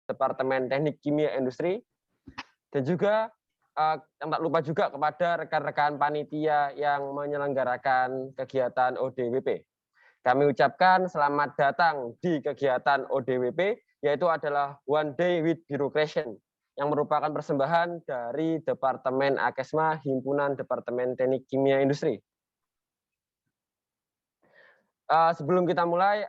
Departemen Teknik Kimia Industri, dan juga yang tak lupa juga kepada rekan-rekan panitia yang menyelenggarakan kegiatan ODWP. Kami ucapkan selamat datang di kegiatan ODWP, yaitu adalah One Day with Birocration, yang merupakan persembahan dari Departemen Akesma Himpunan Departemen Teknik Kimia Industri. Sebelum kita mulai,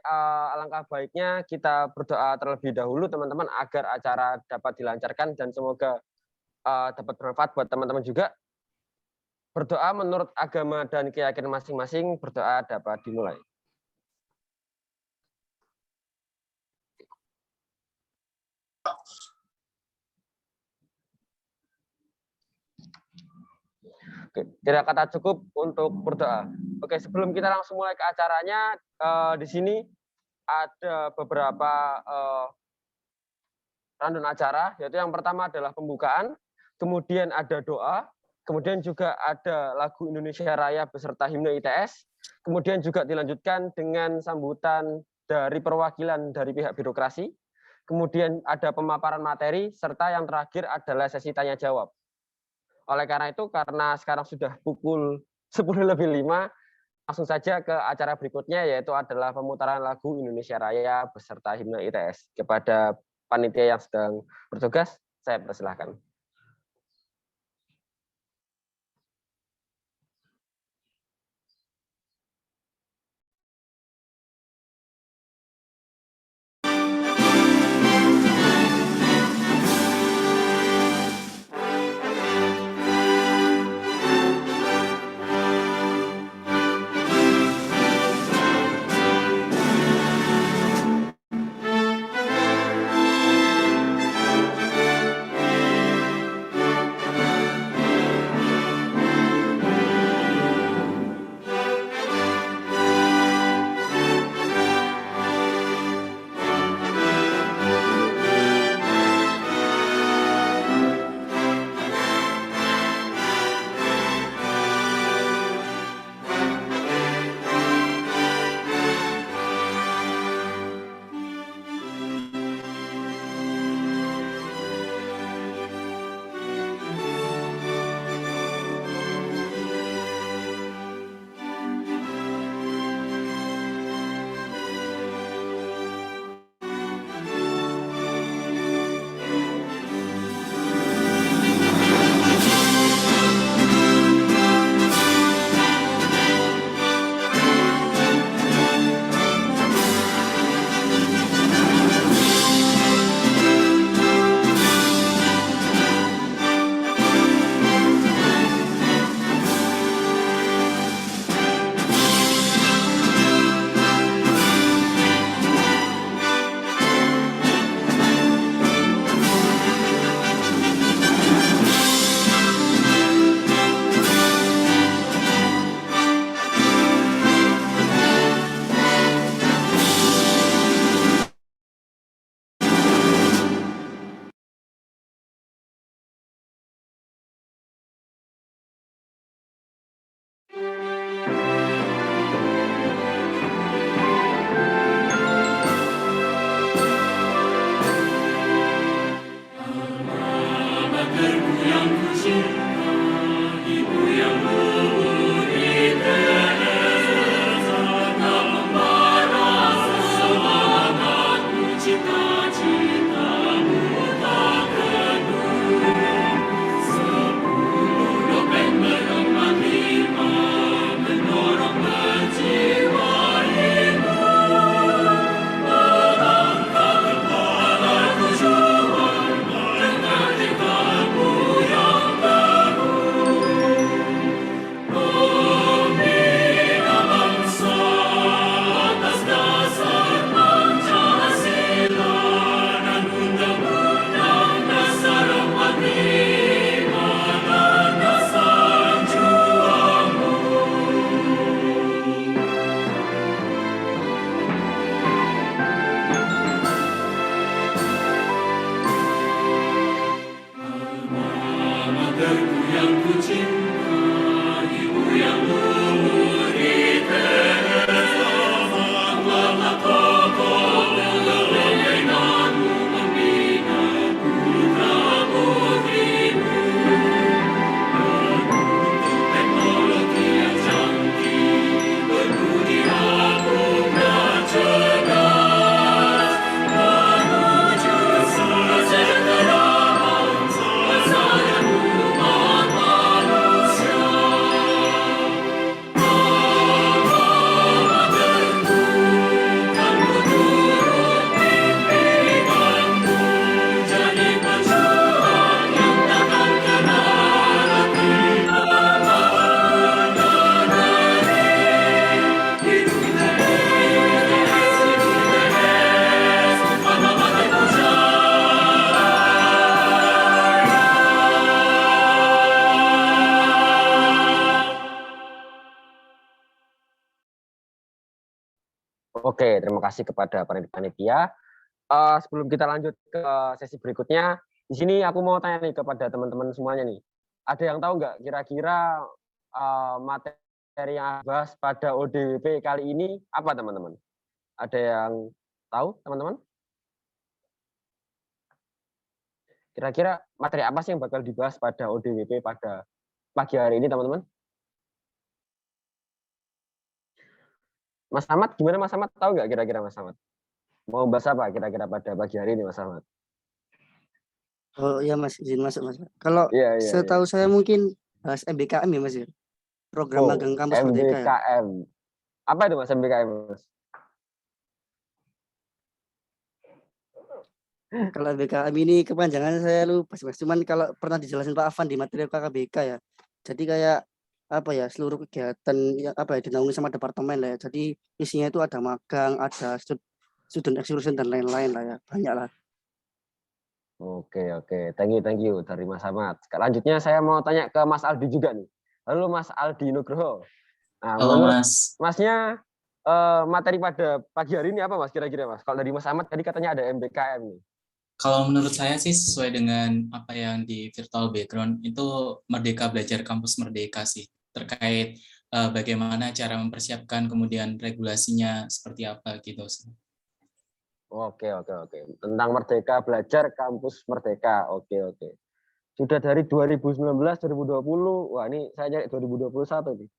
alangkah baiknya kita berdoa terlebih dahulu teman-teman agar acara dapat dilancarkan dan semoga dapat bermanfaat buat teman-teman juga. Berdoa menurut agama dan keyakinan masing-masing, berdoa dapat dimulai. Oke, tidak kata cukup untuk berdoa. Oke, sebelum kita langsung mulai ke acaranya, di sini ada beberapa rundown acara, yaitu yang pertama adalah pembukaan, kemudian ada doa, kemudian juga ada lagu Indonesia Raya beserta himne ITS, kemudian juga dilanjutkan dengan sambutan dari perwakilan dari pihak birokrasi, kemudian ada pemaparan materi, serta yang terakhir adalah sesi tanya jawab. Oleh karena itu, karena sekarang sudah pukul 10:05, langsung saja ke acara berikutnya, yaitu adalah pemutaran lagu Indonesia Raya beserta himne ITS. Kepada panitia yang sedang bertugas, saya persilahkan. Oke, terima kasih kepada panitia. Sebelum kita lanjut ke sesi berikutnya, di sini aku mau tanya nih kepada teman-teman semuanya nih. Ada yang tahu nggak kira-kira materi yang bahas pada ODWP kali ini apa, teman-teman? Ada yang tahu, teman-teman? Kira-kira materi apa sih yang bakal dibahas pada ODWP pada pagi hari ini, teman-teman? Mas Ahmad, gimana Mas Ahmad? Tahu nggak kira-kira Mas Ahmad? Mau bahas apa kira-kira pada pagi hari ini, Mas Ahmad? Oh ya Mas, izin masuk Mas. Kalau Iya, iya, iya. setahu saya mungkin bahas MBKM ya Mas ya. Program Oh, Magang Kampus Merdeka ya. MBKM. Apa itu Mas MBKM, Mas? Kalau MBKM ini kepanjangan saya lupa sih Mas. Cuman kalau pernah dijelasin Pak Afan di materi KKBK ya. Jadi kayak apa ya, seluruh kegiatan yang apa ya dinaungi sama departemen lah ya. Jadi isinya itu ada magang, ada student excursion dan lain-lain lah ya. Banyak lah. Oke. Thank you dari Mas Ahmad. Selanjutnya saya mau tanya ke Mas Aldi juga nih. Halo Mas Aldi Nugroho. Nah, Halo menurut Mas, Masnya materi pada pagi hari ini apa Mas kira-kira Mas? Kalau dari Mas Ahmad tadi katanya ada MBKM nih. kalau menurut saya sih sesuai dengan apa yang di virtual background itu Merdeka Belajar Kampus Merdeka sih, terkait bagaimana cara mempersiapkan kemudian regulasinya seperti apa gitu. Oke. Tentang Merdeka Belajar Kampus Merdeka. Oke. Sudah dari 2019, 2020. Wah, ini saya nyari 2021 nih.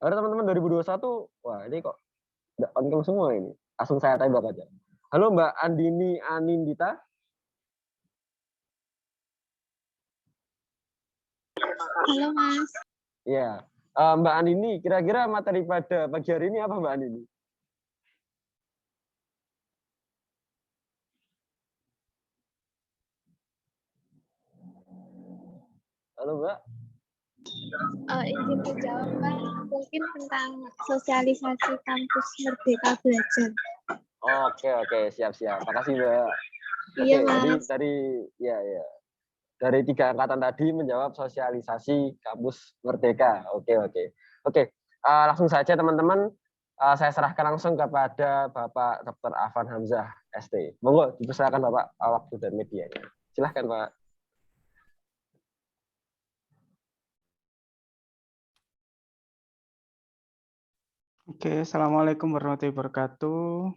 Ada teman-teman 2021. Wah, ini kok nggak on semua ini. Langsung saya tembak aja. Halo Mbak Andini Anindita. Halo Mas. Iya. Mbak Andini, kira-kira materi pada pagi hari ini apa Mbak Andini? Halo Mbak. Izin menjawab Pak, mungkin tentang sosialisasi kampus Merdeka Belajar. Oke, siap. Makasih Mbak. Iya Oke, jadi Mas. dari 3 angkatan tadi menjawab sosialisasi kampus Merdeka. Oke. Langsung saja teman-teman, saya serahkan langsung kepada Bapak Dr. Afan Hamzah ST. Monggo dipersilakan Bapak waktu dan medianya. Silahkan Pak. Oke, Assalamualaikum warahmatullahi wabarakatuh.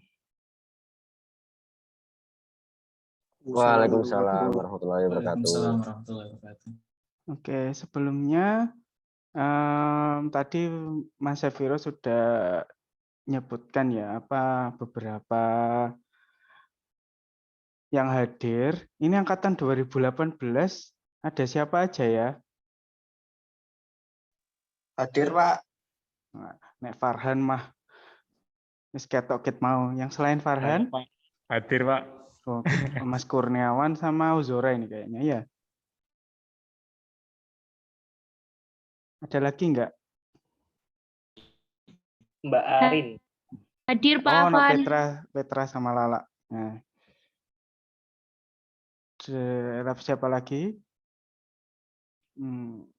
Waalaikumsalam warahmatullahi wabarakatuh. Waalaikumsalam warahmatullahi wabarakatuh. Oke, sebelumnya tadi Mas Safiro sudah menyebutkan ya apa beberapa yang hadir. Ini angkatan 2018 ada siapa aja ya? Hadir Pak. Nek Farhan mah wis ketok mau. Yang selain Farhan? Hadir Pak. Oh, Mas Kurniawan sama Uzora ini kayaknya ya. Ada lagi enggak? Mbak Arin. Hadir Pak Oh, no, Afan. Petra sama Lala. Nah. Siapa lagi?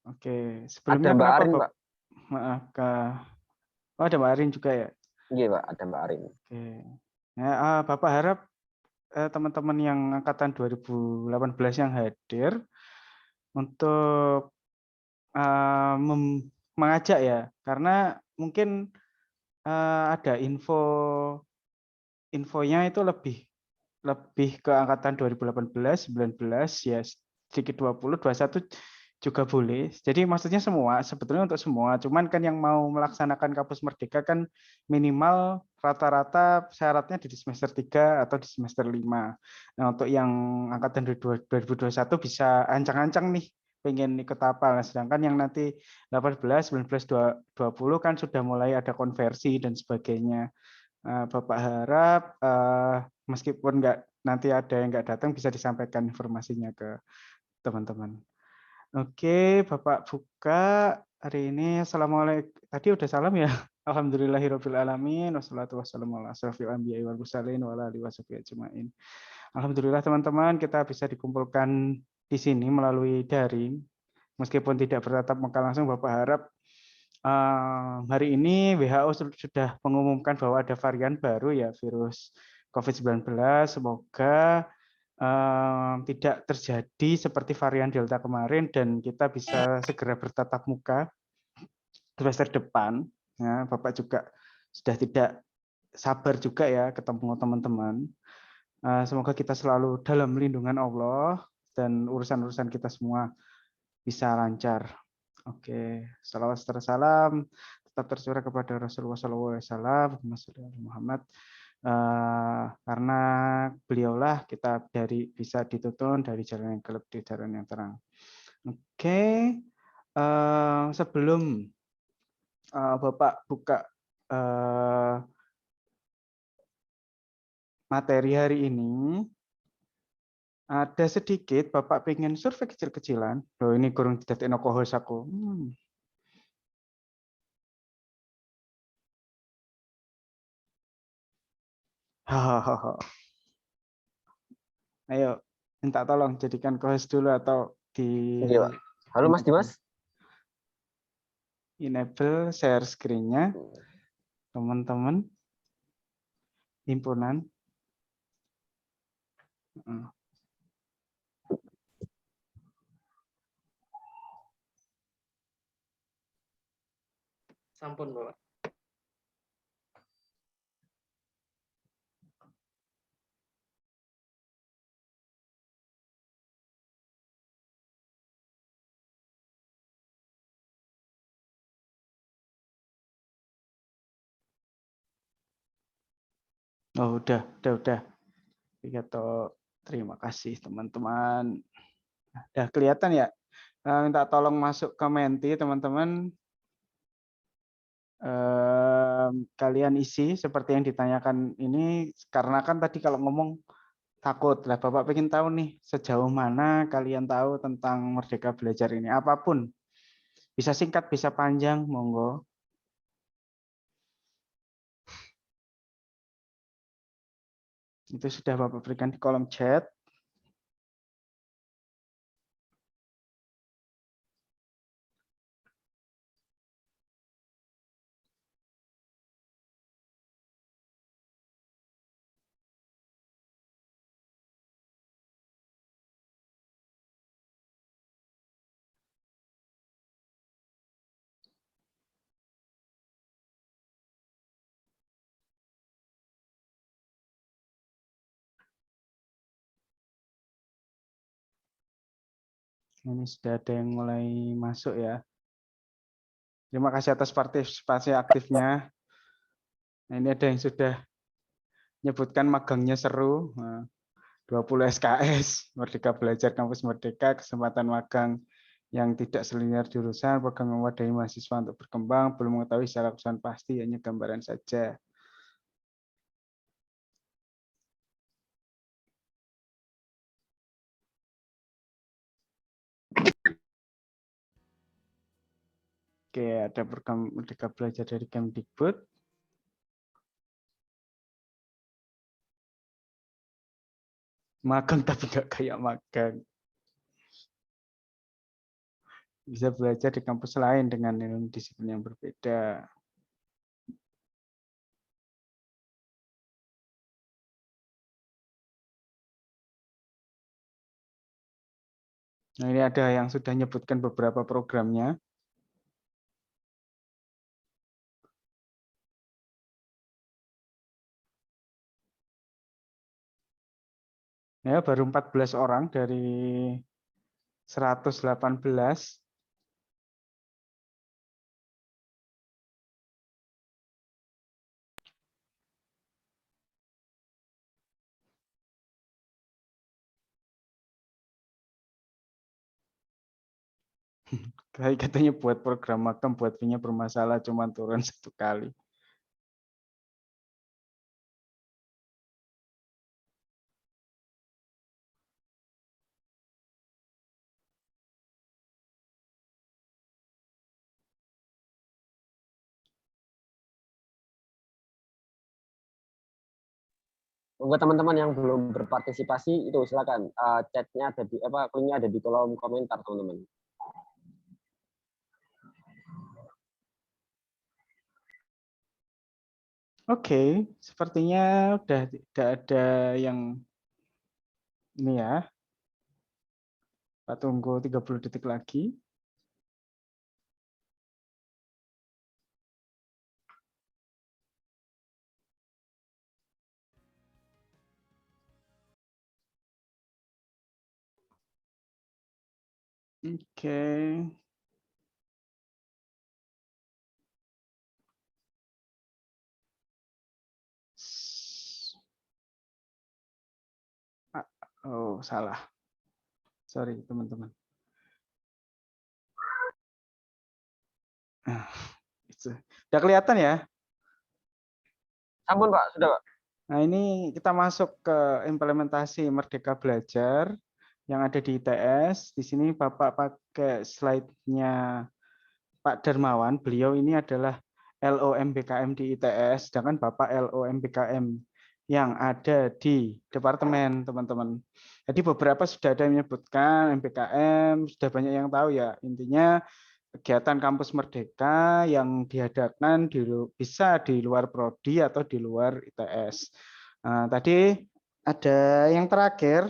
Oke. Sebelumnya Ada Mbak kenapa Arin, Bapak? Pak. Maaf, oh, ada Mbak Arin juga ya? Iya, Pak, ada Mbak Arin. Oke. Nah, Bapak harap teman-teman yang angkatan 2018 yang hadir untuk mengajak ya, karena mungkin ada infonya itu lebih ke angkatan 2018, 19 ya sedikit 20, 21 juga boleh. Jadi maksudnya sebetulnya untuk semua. Cuman kan yang mau melaksanakan Kampus Merdeka kan minimal rata-rata syaratnya di semester 3 atau di semester 5. Nah, untuk yang angkatan 2021 bisa ancang-ancang nih pengen ikut apa. Nah, sedangkan yang nanti 18, 19, 20 kan sudah mulai ada konversi dan sebagainya. Bapak harap meskipun nanti ada yang nggak datang bisa disampaikan informasinya ke teman-teman. Oke, Bapak buka hari ini. Assalamualaikum. Tadi udah salam ya. Alhamdulillahirabbil alamin wassalatu wassalamu ala asrofil anbiya'i wal mursalin wa ala alihi washabihi ajmain. Alhamdulillah teman-teman kita bisa dikumpulkan di sini melalui daring. Meskipun tidak bertatap muka langsung, Bapak harap hari ini WHO sudah mengumumkan bahwa ada varian baru ya virus COVID-19. Semoga tidak terjadi seperti varian Delta kemarin dan kita bisa segera bertatap muka semester depan. Ya, Bapak juga sudah tidak sabar juga ya ketemu teman-teman. Semoga kita selalu dalam lindungan Allah dan urusan-urusan kita semua bisa lancar. Oke, salawat serta salam tetap tercurah kepada Rasulullah SAW, Muhammad, karena beliaulah kita bisa dituntun dari jalan yang gelap di jalan yang terang. Oke, sebelum Bapak buka materi hari ini, ada sedikit Bapak pengen survei kecil-kecilan. Loh, ini kurang didadekno co-host aku. Ayo, minta tolong jadikan co-host dulu atau di Oke, Pak. Halo Mas Dimas. Enable share screen-nya, teman-teman. Himpunan. Sampun, Bapak. Oh, udah. Terima kasih teman-teman. Udah kelihatan ya? Minta tolong masuk ke Menti teman-teman. Kalian isi seperti yang ditanyakan ini, karena kan tadi kalau ngomong takut lah. Bapak pengen tahu nih sejauh mana kalian tahu tentang Merdeka Belajar ini. Apapun, bisa singkat, bisa panjang, monggo. Itu sudah Bapak berikan di kolom chat. Ini sudah ada yang mulai masuk ya. Terima kasih atas partisipasi aktifnya. Nah, ini ada yang sudah menyebutkan magangnya seru. 20 SKS, Merdeka Belajar Kampus Merdeka, kesempatan magang yang tidak selinear jurusan, program mewadai mahasiswa untuk berkembang, belum mengetahui secara keseluruhan pasti, hanya gambaran saja. Oke, ada program Merdeka Belajar dari Kemdikbud. Magang tapi nggak kayak magang. Bisa belajar di kampus lain dengan disiplin yang berbeda. Nah, ini ada yang sudah menyebutkan beberapa programnya. Ya, baru 14 orang dari 118. Kayak katanya buat program magang buat punya bermasalah cuma turun 1 kali. Buat teman-teman yang belum berpartisipasi itu silakan chatnya ada di linknya ada di kolom komentar teman-teman. Oke, sepertinya udah tidak ada yang ini ya. Kita tunggu 30 detik lagi. Oke. Oh, salah. Sorry, teman-teman. Udah kelihatan ya? Ampun Pak, sudah Pak. Nah, ini kita masuk ke implementasi Merdeka Belajar yang ada di ITS. Di sini Bapak pakai slide-nya Pak Darmawan. Beliau ini adalah LOMBKM di ITS, sedangkan Bapak LOMBKM yang ada di departemen, teman-teman. Jadi beberapa sudah ada yang menyebutkan MBKM, sudah banyak yang tahu ya. Intinya kegiatan kampus merdeka yang diadakan bisa di luar prodi atau di luar ITS. Nah, tadi ada yang terakhir,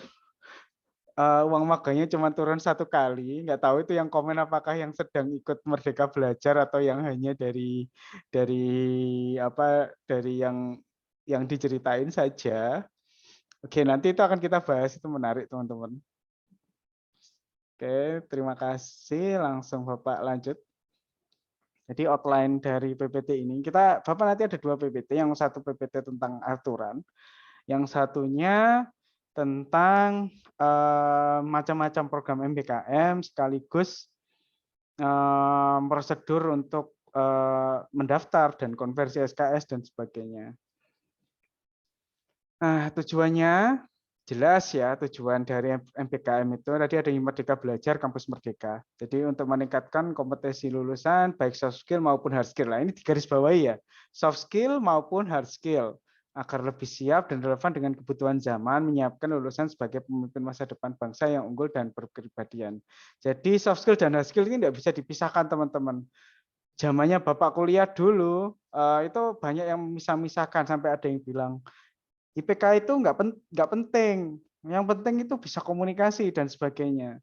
uang maganya cuma turun 1 kali. Nggak tahu itu yang komen apakah yang sedang ikut Merdeka Belajar atau yang hanya dari yang diceritain saja. Oke, nanti itu akan kita bahas, itu menarik teman-teman. Oke, terima kasih. Langsung Bapak lanjut. Jadi outline dari PPT ini, Bapak nanti ada 2 PPT, yang satu PPT tentang aturan, yang satunya tentang macam-macam program MBKM sekaligus prosedur untuk mendaftar dan konversi SKS dan sebagainya. Nah, tujuannya jelas ya, tujuan dari MBKM itu tadi ada yang Merdeka Belajar Kampus Merdeka. Jadi untuk meningkatkan kompetensi lulusan baik soft skill maupun hard skill. Nah, ini digarisbawahi ya, soft skill maupun hard skill agar lebih siap dan relevan dengan kebutuhan zaman, menyiapkan lulusan sebagai pemimpin masa depan bangsa yang unggul dan berkepribadian. Jadi soft skill dan hard skill ini tidak bisa dipisahkan, teman-teman. Zamannya Bapak kuliah dulu, itu banyak yang misah-misahkan, sampai ada yang bilang, IPK itu nggak penting, yang penting itu bisa komunikasi dan sebagainya.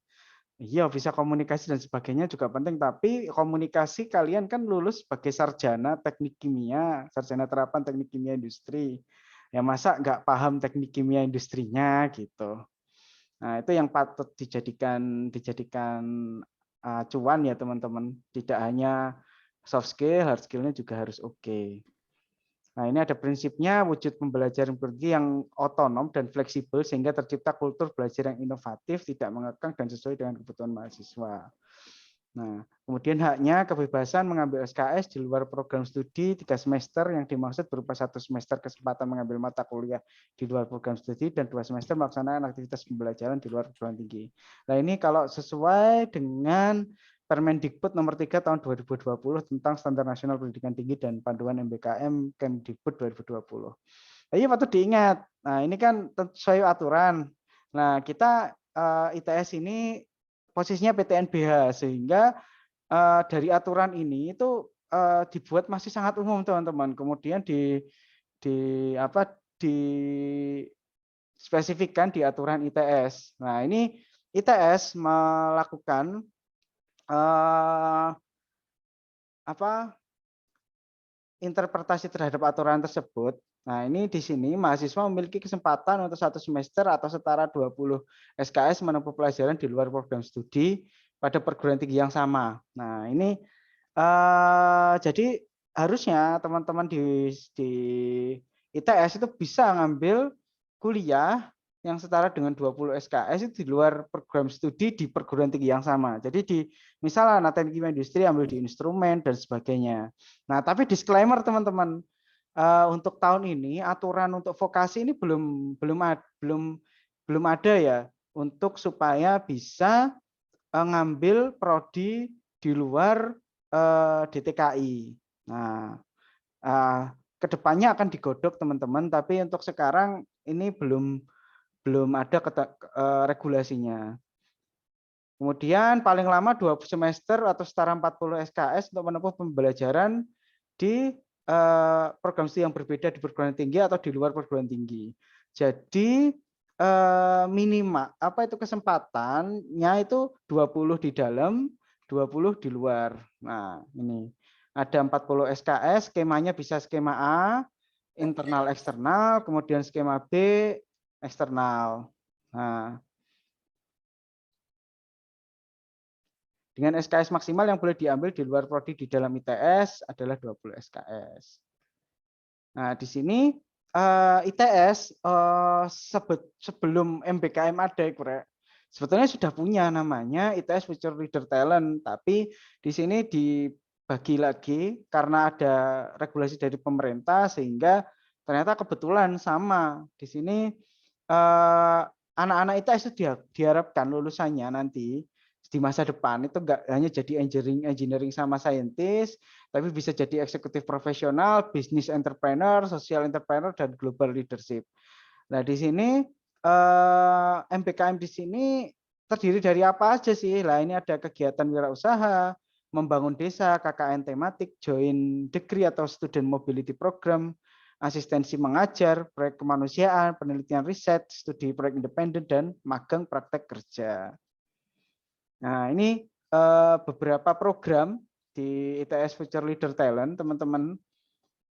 Iya, bisa komunikasi dan sebagainya juga penting, tapi komunikasi kalian kan lulus sebagai sarjana teknik kimia, sarjana terapan teknik kimia industri. Ya masa nggak paham teknik kimia industrinya gitu. Nah, itu yang patut dijadikan acuan ya teman-teman. Tidak hanya soft skill, hard skill-nya juga harus oke. Nah, ini ada prinsipnya wujud pembelajaran berarti yang otonom dan fleksibel sehingga tercipta kultur belajar yang inovatif, tidak mengekang dan sesuai dengan kebutuhan mahasiswa. Nah, kemudian haknya kebebasan mengambil SKS di luar program studi 3 semester yang dimaksud berupa 1 semester kesempatan mengambil mata kuliah di luar program studi dan 2 semester melaksanakan aktivitas pembelajaran di luar perguruan tinggi. Nah, ini kalau sesuai dengan Permendikbud nomor 3 tahun 2020 tentang Standar Nasional Pendidikan Tinggi dan Panduan MBKM Kemdikbud 2020. Nah, ini patut diingat. Nah, ini kan sesuai aturan. Nah, kita ITS ini posisinya PTNBH sehingga dari aturan ini itu dibuat masih sangat umum, teman-teman. Kemudian dispesifikkan di aturan ITS. Nah, ini ITS melakukan interpretasi terhadap aturan tersebut. Nah, ini di sini mahasiswa memiliki kesempatan untuk 1 semester atau setara 20 SKS menempuh pelajaran di luar program studi pada perguruan tinggi yang sama. Nah, ini jadi harusnya teman-teman di ITS itu bisa ngambil kuliah yang setara dengan 20 SKS itu di luar program studi di perguruan tinggi yang sama. Jadi misalnya teknik kimia industri ambil di instrumen dan sebagainya. Nah, tapi disclaimer teman-teman, untuk tahun ini aturan untuk vokasi ini belum ada ya untuk supaya bisa ngambil prodi di luar DTKI. Nah, kedepannya akan digodok teman-teman, tapi untuk sekarang ini belum ada regulasinya. Kemudian paling lama 2 semester atau setara 40 SKS untuk menempuh pembelajaran di program studi yang berbeda di perguruan tinggi atau di luar perguruan tinggi. Jadi minimal apa itu kesempatannya itu 20 di dalam, 20 di luar. Nah, ini ada 40 SKS, skemanya bisa skema A, internal eksternal, kemudian skema B, eksternal. Nah, dengan SKS maksimal yang boleh diambil di luar prodi di dalam ITS adalah 20 SKS. Nah, di sini ITS sebelum MBKM ada, sebetulnya sudah punya namanya ITS Future Leader Talent, tapi di sini dibagi lagi karena ada regulasi dari pemerintah sehingga ternyata kebetulan sama. Di sini anak-anak ITS itu diharapkan lulusannya nanti di masa depan itu enggak hanya jadi engineering sama scientist, tapi bisa jadi eksekutif profesional, bisnis entrepreneur, social entrepreneur, dan global leadership. Nah, di sini MBKM di sini terdiri dari apa aja sih? Lah, ini ada kegiatan wirausaha, membangun desa, KKN tematik, join degree atau student mobility program, asistensi mengajar, proyek kemanusiaan, penelitian riset, studi proyek independen, dan magang praktek kerja. Nah, ini beberapa program di ITS Future Leader Talent, teman-teman.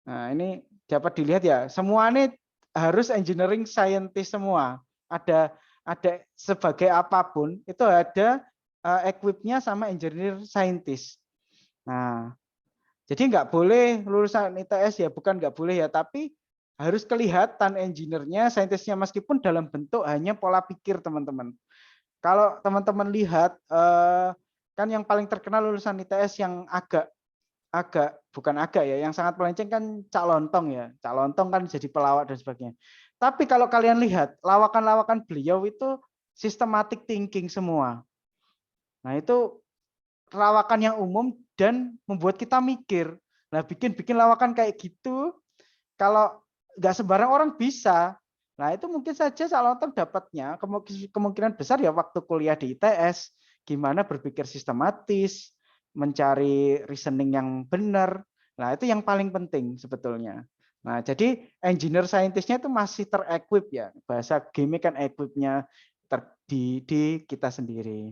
Nah, ini dapat dilihat ya, semua ini harus engineering scientist semua. Ada sebagai apapun, itu ada equipnya sama engineer scientist. Nah, jadi nggak boleh lulusan ITS ya, bukan nggak boleh ya, tapi harus kelihatan engineer-nya, scientist-nya meskipun dalam bentuk hanya pola pikir, teman-teman. Kalau teman-teman lihat, kan yang paling terkenal lulusan ITS yang yang sangat melenceng kan Cak Lontong ya. Cak Lontong kan jadi pelawak dan sebagainya. Tapi kalau kalian lihat, lawakan-lawakan beliau itu systematic thinking semua. Nah, itu lawakan yang umum dan membuat kita mikir. Nah, bikin lawakan kayak gitu, kalau nggak sembarang orang bisa. Nah, itu mungkin saja Cak Lontong dapatnya kemungkinan besar ya waktu kuliah di ITS, gimana berpikir sistematis, mencari reasoning yang benar. Nah, itu yang paling penting sebetulnya. Nah, jadi engineer scientist-nya itu masih ter-equip ya. Bahasa game kan equip-nya di kita sendiri.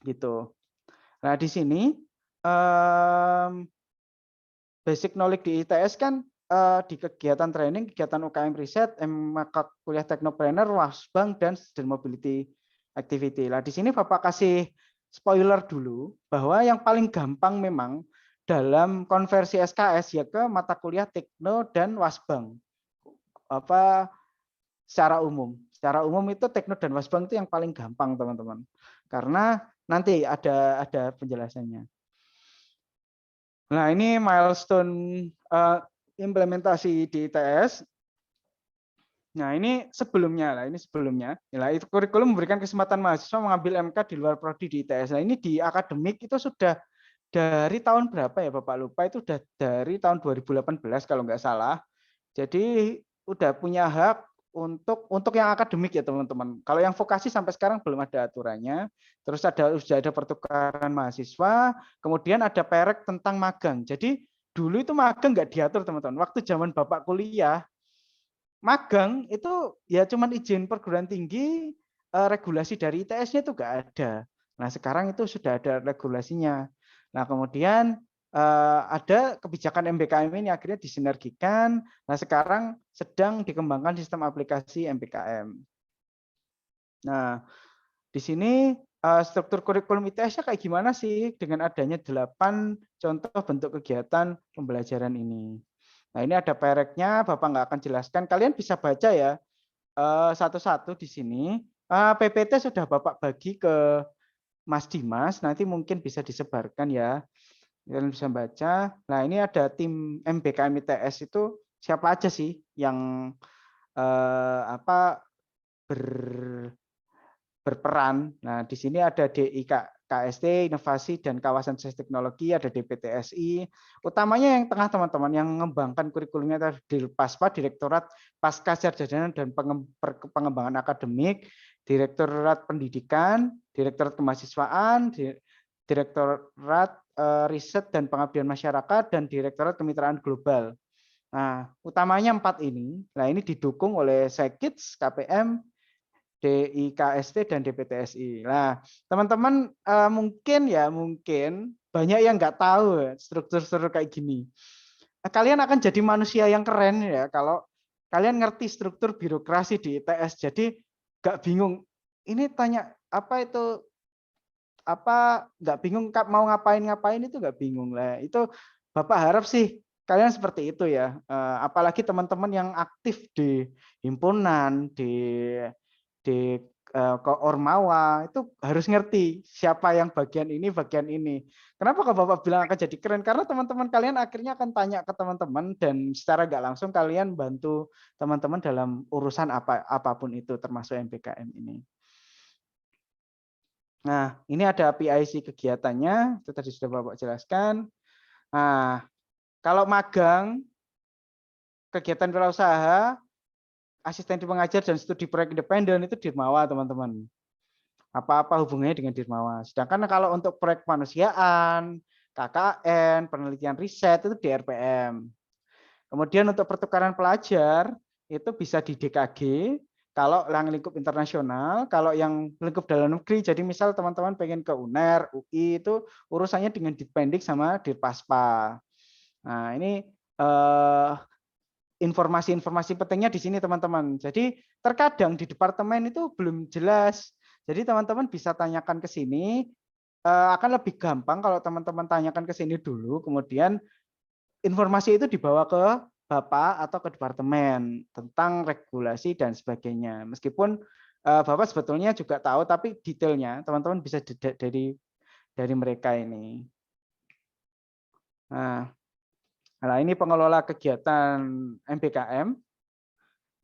Gitu. Nah, di sini basic knowledge di ITS kan di kegiatan training, kegiatan UKM riset, maka kuliah teknopreneur, wasbang, dan student mobility activity. Nah, di sini Bapak kasih spoiler dulu bahwa yang paling gampang memang dalam konversi SKS ya ke mata kuliah tekno dan wasbang. Secara umum. Secara umum itu tekno dan wasbang itu yang paling gampang, teman-teman. Karena nanti ada penjelasannya. Nah, ini milestone implementasi di ITS. Nah, ini sebelumnya. Nah, itu kurikulum memberikan kesempatan mahasiswa mengambil MK di luar prodi di ITS. Nah, ini di akademik itu sudah dari tahun berapa ya Bapak lupa, itu sudah dari tahun 2018 kalau nggak salah. Jadi udah punya hak untuk yang akademik ya teman-teman. Kalau yang vokasi sampai sekarang belum ada aturannya. Terus sudah ada pertukaran mahasiswa, kemudian ada perek tentang magang. Jadi dulu itu magang nggak diatur teman-teman. Waktu zaman Bapak kuliah, magang itu ya cuman izin perguruan tinggi, regulasi dari ITS-nya itu nggak ada. Nah, sekarang itu sudah ada regulasinya. Nah, kemudian ada kebijakan MBKM ini akhirnya disinergikan. Nah, sekarang sedang dikembangkan sistem aplikasi MBKM. Nah, di sini struktur kurikulum ITS-nya kayak gimana sih dengan adanya 8 contoh bentuk kegiatan pembelajaran ini. Nah, ini ada pereknya, Bapak nggak akan jelaskan. Kalian bisa baca ya satu-satu di sini. PPT sudah Bapak bagi ke Mas Dimas, nanti mungkin bisa disebarkan ya. Kalian bisa baca. Nah, ini ada tim MBKM ITS itu siapa aja sih yang berperan. Nah, di sini ada DIKST, Inovasi dan Kawasan Sains Teknologi, ada DPTSI. Utamanya yang tengah teman-teman yang mengembangkan kurikulumnya tadi Dirpaspa, Direktorat Pasca Sarjana dan Pengembangan Akademik, Direktorat Pendidikan, Direktorat Kemahasiswaan, Direktorat Riset dan Pengabdian Masyarakat, dan Direktorat Kemitraan Global. Nah, utamanya 4 ini. Nah, ini didukung oleh Sekits, KPM, DIKST, dan DPTSI. Nah, teman-teman mungkin banyak yang nggak tahu struktur-struktur kayak gini. Kalian akan jadi manusia yang keren ya kalau kalian ngerti struktur birokrasi di ITS. Jadi nggak bingung. Ini tanya apa itu, apa nggak bingung mau ngapain itu nggak bingung lah. Itu Bapak harap sih kalian seperti itu ya. Apalagi teman-teman yang aktif di himpunan, di Ormawa, itu harus ngerti siapa yang bagian ini. Kenapa kok Bapak bilang akan jadi keren? Karena teman-teman kalian akhirnya akan tanya ke teman-teman, dan secara nggak langsung kalian bantu teman-teman dalam urusan apapun itu, termasuk MBKM ini. Nah, ini ada PIC kegiatannya, itu tadi sudah Bapak jelaskan. Nah, kalau magang, kegiatan wirausaha, asisten pengajar dan studi proyek independen itu Dirmawa, teman-teman. Apa-apa hubungannya dengan Dirmawa. Sedangkan kalau untuk proyek kemanusiaan, KKN, penelitian riset itu di RPM. Kemudian untuk pertukaran pelajar itu bisa di DKG, kalau yang lingkup internasional, kalau yang lingkup dalam negeri, jadi misal teman-teman pengen ke UNER, UI, itu urusannya dengan Ditpendik sama Dirpaspa. Nah, ini informasi-informasi pentingnya di sini teman-teman. Jadi terkadang di departemen itu belum jelas. Jadi teman-teman bisa tanyakan ke sini, akan lebih gampang kalau teman-teman tanyakan ke sini dulu, kemudian informasi itu dibawa ke Bapak atau ke departemen tentang regulasi dan sebagainya. Meskipun Bapak sebetulnya juga tahu, tapi detailnya teman-teman bisa dari mereka ini. Nah, ini pengelola kegiatan MBKM.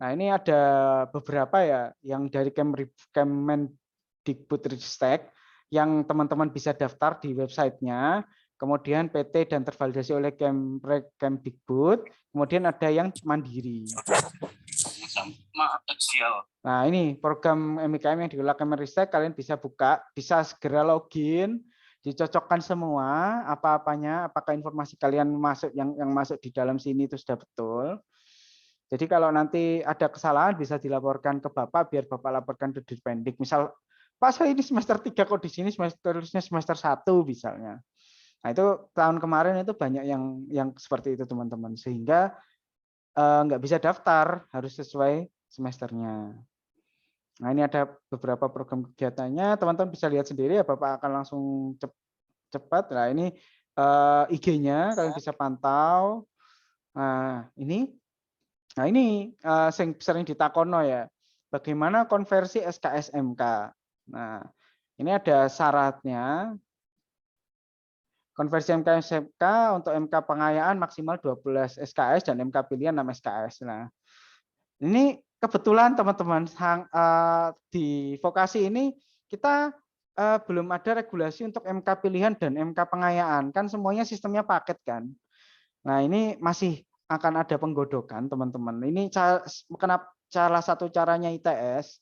Nah, ini ada beberapa ya yang dari Kemendikbudristek yang teman-teman bisa daftar di websitenya. Kemudian PT dan tervalidasi oleh Kemdikbud. Kemudian ada yang mandiri. Nah, ini program MBKM yang dikelola Kemenristek, kalian bisa buka, bisa segera login, dicocokkan semua apa-apanya, apakah informasi kalian masuk yang masuk di dalam sini itu sudah betul. Jadi kalau nanti ada kesalahan bisa dilaporkan ke Bapak, biar Bapak laporkan ke Ditpendik. Misal, Pak, saya ini semester 3 kok di sini semester 1 misalnya. Nah, itu tahun kemarin itu banyak yang seperti itu teman-teman, sehingga nggak bisa daftar, harus sesuai semesternya. Nah, ini ada beberapa program kegiatannya, teman-teman bisa lihat sendiri ya, Bapak akan langsung cepat. Nah, ini IG-nya kalian bisa pantau. Nah, ini sering ditakono ya, bagaimana konversi SKS MK. Nah, ini ada syaratnya. Konversi MK untuk MK pengayaan maksimal 12 SKS dan MK pilihan 6 SKS. Nah, ini kebetulan teman-teman di vokasi ini kita belum ada regulasi untuk MK pilihan dan MK pengayaan. Kan semuanya sistemnya paket kan. Nah, ini masih akan ada penggodokan teman-teman. Ini salah satu caranya ITS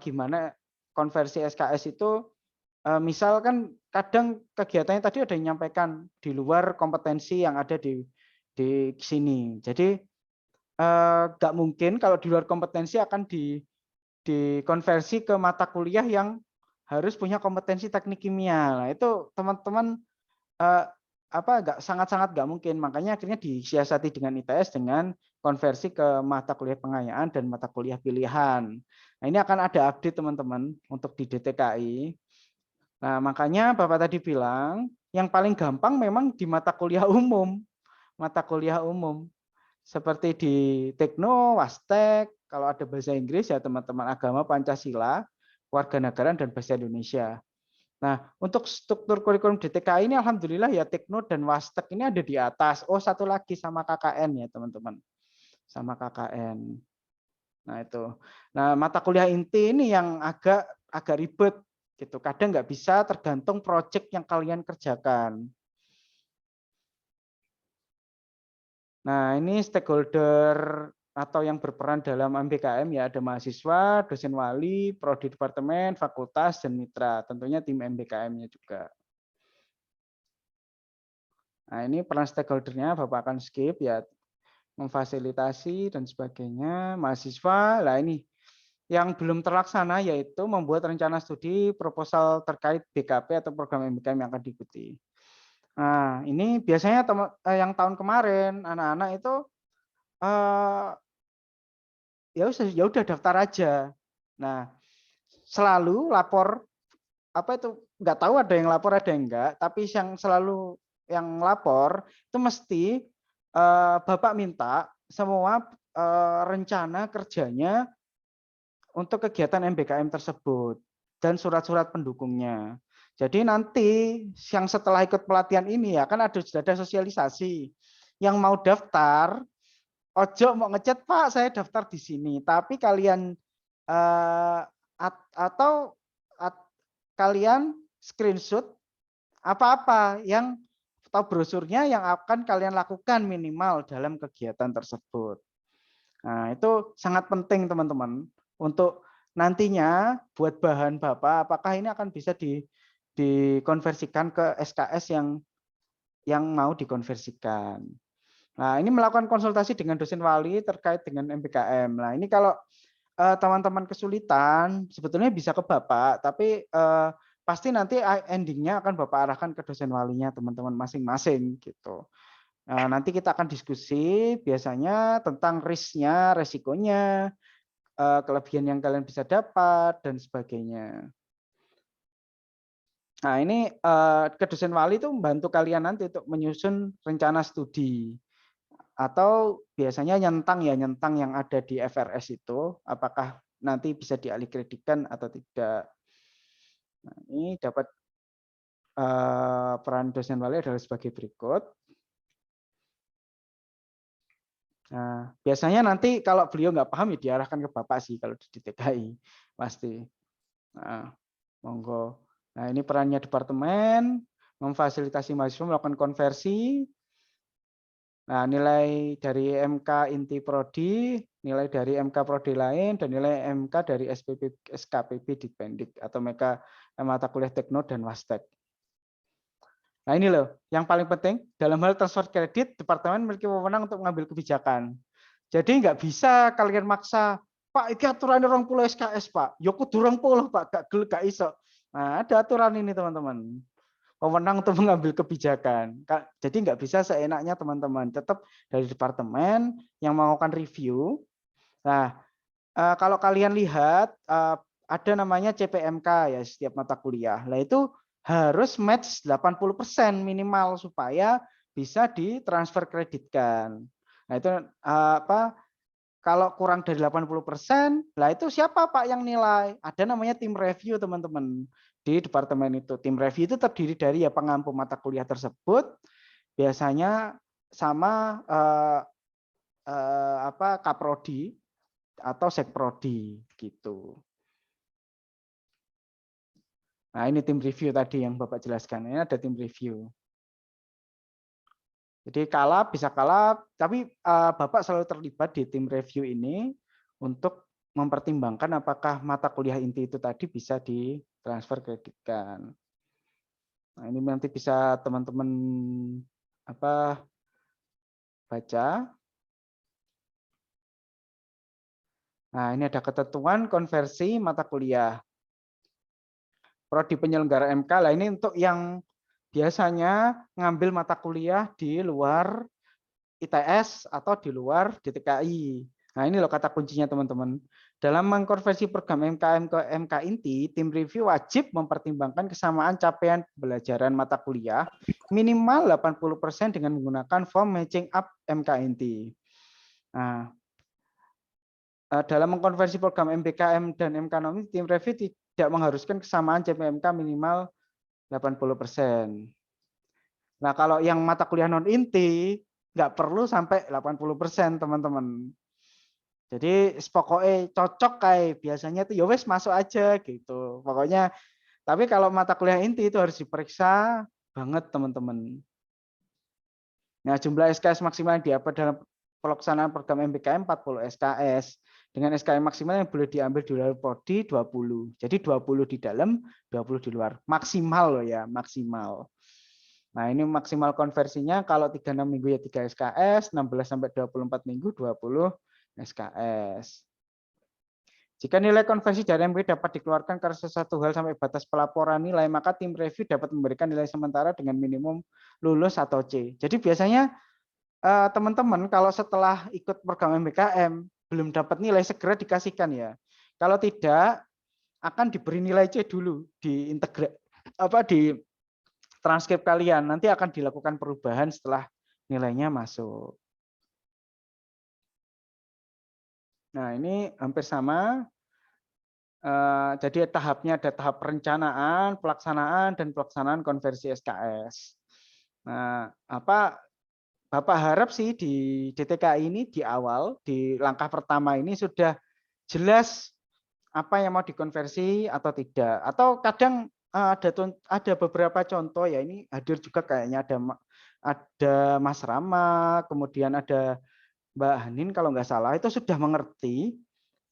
gimana konversi SKS itu. Misalkan kadang kegiatannya tadi ada yang menyampaikan di luar kompetensi yang ada di sini. Jadi nggak mungkin kalau di luar kompetensi akan dikonversi ke mata kuliah yang harus punya kompetensi teknik kimia. Nah, itu teman-teman sangat-sangat nggak mungkin. Makanya akhirnya disiasati dengan ITS dengan konversi ke mata kuliah pengayaan dan mata kuliah pilihan. Nah, ini akan ada update teman-teman untuk di DTKI. Nah, makanya Bapak tadi bilang, yang paling gampang memang di mata kuliah umum. Mata kuliah umum. Seperti di Tekno, Wastek, kalau ada bahasa Inggris ya teman-teman agama, Pancasila, Kewarganegaraan, dan Bahasa Indonesia. Nah, untuk struktur kurikulum DTKI ini Alhamdulillah ya Tekno dan Wastek ini ada di atas. Oh, satu lagi sama KKN ya teman-teman. Sama KKN. Nah, itu. Nah, mata kuliah inti ini yang agak ribet. Gitu. Kadang nggak bisa, tergantung proyek yang kalian kerjakan. Nah, ini stakeholder atau yang berperan dalam MBKM ya ada mahasiswa, dosen wali, prodi departemen, fakultas, dan mitra. Tentunya tim MBKM-nya juga. Nah, ini peran stakeholder-nya Bapak akan skip ya, memfasilitasi dan sebagainya. Mahasiswa, lah ini yang belum terlaksana yaitu membuat rencana studi proposal terkait BKP atau program MBKM yang akan diikuti. Nah, ini biasanya yang tahun kemarin anak-anak itu ya udah daftar aja. Nah, selalu lapor apa itu nggak tahu ada yang lapor ada yang enggak, tapi yang selalu yang lapor itu mesti Bapak minta semua rencana kerjanya untuk kegiatan MBKM tersebut dan surat-surat pendukungnya. Jadi nanti yang setelah ikut pelatihan ini ya kan sudah ada sosialisasi. Yang mau daftar, ojo mau ngechat Pak saya daftar di sini, tapi kalian kalian screenshot apa-apa yang atau brosurnya yang akan kalian lakukan minimal dalam kegiatan tersebut. Nah, itu sangat penting teman-teman untuk nantinya buat bahan Bapak apakah ini akan bisa dikonversikan ke SKS yang mau dikonversikan. Nah, ini melakukan konsultasi dengan dosen wali terkait dengan MBKM. Nah, ini kalau teman-teman kesulitan, sebetulnya bisa ke Bapak, tapi pasti nanti endingnya akan Bapak arahkan ke dosen walinya teman-teman masing-masing gitu. Nah, nanti kita akan diskusi biasanya tentang risknya, resikonya, kelebihan yang kalian bisa dapat dan sebagainya. Nah, ini ke dosen wali itu membantu kalian nanti untuk menyusun rencana studi. Atau biasanya nyentang yang ada di FRS itu, apakah nanti bisa dialih kreditkan atau tidak. Nah, ini dapat peran dosen wali adalah sebagai berikut. Nah, biasanya nanti kalau beliau nggak paham ya diarahkan ke Bapak sih kalau di DTKI pasti. Nah, monggo. Nah, ini perannya departemen memfasilitasi mahasiswa melakukan konversi. Nah, nilai dari MK inti prodi, nilai dari MK prodi lain, dan nilai MK dari SKPB Ditpendik atau mata kuliah Tekno dan Wastek. Nah, ini loh, yang paling penting dalam hal transfer kredit, departemen memiliki wewenang untuk mengambil kebijakan. Jadi nggak bisa kalian maksa, Pak, ini aturan 20 SKS, Pak. Ya kudu 20, Pak, gak iso. Nah, ada aturan ini, teman-teman. Wewenang untuk mengambil kebijakan. Jadi nggak bisa seenaknya teman-teman. Tetap dari departemen yang melakukan review. Nah, kalau kalian lihat ada namanya CPMK ya setiap mata kuliah. Nah, itu harus match 80% minimal supaya bisa ditransfer kreditkan. Nah, itu kalau kurang dari 80%, lah itu siapa Pak yang nilai? Ada namanya tim review teman-teman di departemen itu. Tim review itu terdiri dari ya pengampu mata kuliah tersebut, biasanya sama Kaprodi atau Sekprodi gitu. Nah, ini tim review tadi yang Bapak jelaskan. Ini ada tim review. Jadi kalap bisa kalap, tapi Bapak selalu terlibat di tim review ini untuk mempertimbangkan apakah mata kuliah inti itu tadi bisa ditransfer kreditkan. Nah, ini nanti bisa teman-teman baca. Nah, ini ada ketentuan konversi mata kuliah. Prodi penyelenggara MK, lah ini untuk yang biasanya ngambil mata kuliah di luar ITS atau di luar DTKI. Nah, ini loh kata kuncinya teman-teman. Dalam mengkonversi program MKM ke MK inti, tim review wajib mempertimbangkan kesamaan capaian pembelajaran mata kuliah minimal 80% dengan menggunakan form matching up MK inti. Nah, dalam mengkonversi program MBKM dan MK Nomi, tim review tidak mengharuskan kesamaan CPMK minimal 80%. Nah, kalau yang mata kuliah non inti nggak perlu sampai 80% teman-teman. Jadi pokoknya cocok kayak biasanya tuh ya wes masuk aja gitu. Pokoknya tapi kalau mata kuliah inti itu harus diperiksa banget teman-teman. Nah, jumlah SKS maksimal yang dapat dalam pelaksanaan program MBKM 40 SKS. Dengan SKS maksimal yang boleh diambil di luar prodi 20. Jadi 20 di dalam, 20 di luar. Maksimal loh ya, maksimal. Nah, ini maksimal konversinya kalau 36 minggu ya 3 SKS, 16 sampai 24 minggu 20 SKS. Jika nilai konversi dari MBK dapat dikeluarkan karena sesuatu hal sampai batas pelaporan nilai, maka tim review dapat memberikan nilai sementara dengan minimum lulus atau C. Jadi biasanya teman-teman kalau setelah ikut program MBKM belum dapat nilai segera dikasihkan ya. Kalau tidak akan diberi nilai C dulu di transkrip kalian. Nanti akan dilakukan perubahan setelah nilainya masuk. Nah, ini hampir sama. Jadi tahapnya ada tahap perencanaan, pelaksanaan, dan pelaksanaan konversi SKS. Nah, Bapak harap sih di DTKI ini di awal, di langkah pertama ini sudah jelas apa yang mau dikonversi atau tidak. Atau kadang ada beberapa contoh ya, ini hadir juga kayaknya ada Mas Rama, kemudian ada Mbak Hanin kalau nggak salah, itu sudah mengerti.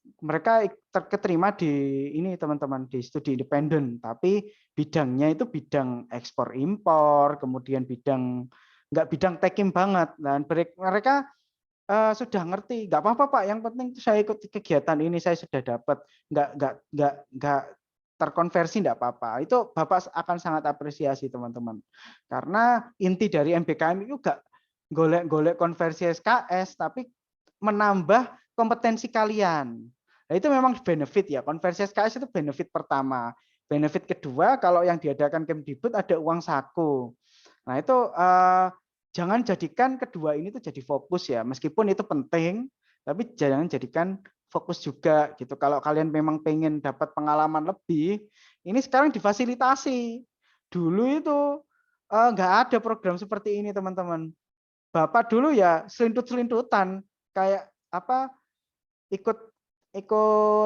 Mereka keterima di ini teman-teman di studi independen, tapi bidangnya itu bidang ekspor impor, kemudian nggak bidang tekim banget. Dan mereka sudah ngerti, nggak apa-apa Pak, yang penting saya ikut kegiatan ini saya sudah dapat, nggak terkonversi nggak apa-apa. Itu Bapak akan sangat apresiasi teman-teman, karena inti dari MBKM itu nggak golek-golek konversi SKS, tapi menambah kompetensi kalian. Nah, itu memang benefit ya, konversi SKS itu benefit pertama. Benefit kedua, kalau yang diadakan Kemdikbud ada uang saku. Nah, itu jangan jadikan kedua ini tuh jadi fokus ya, meskipun itu penting, tapi jangan jadikan fokus juga gitu. Kalau kalian memang pengen dapat pengalaman lebih, ini sekarang difasilitasi. Dulu itu nggak ada program seperti ini teman-teman. Bapak dulu ya selintut-selintutan, kayak ikut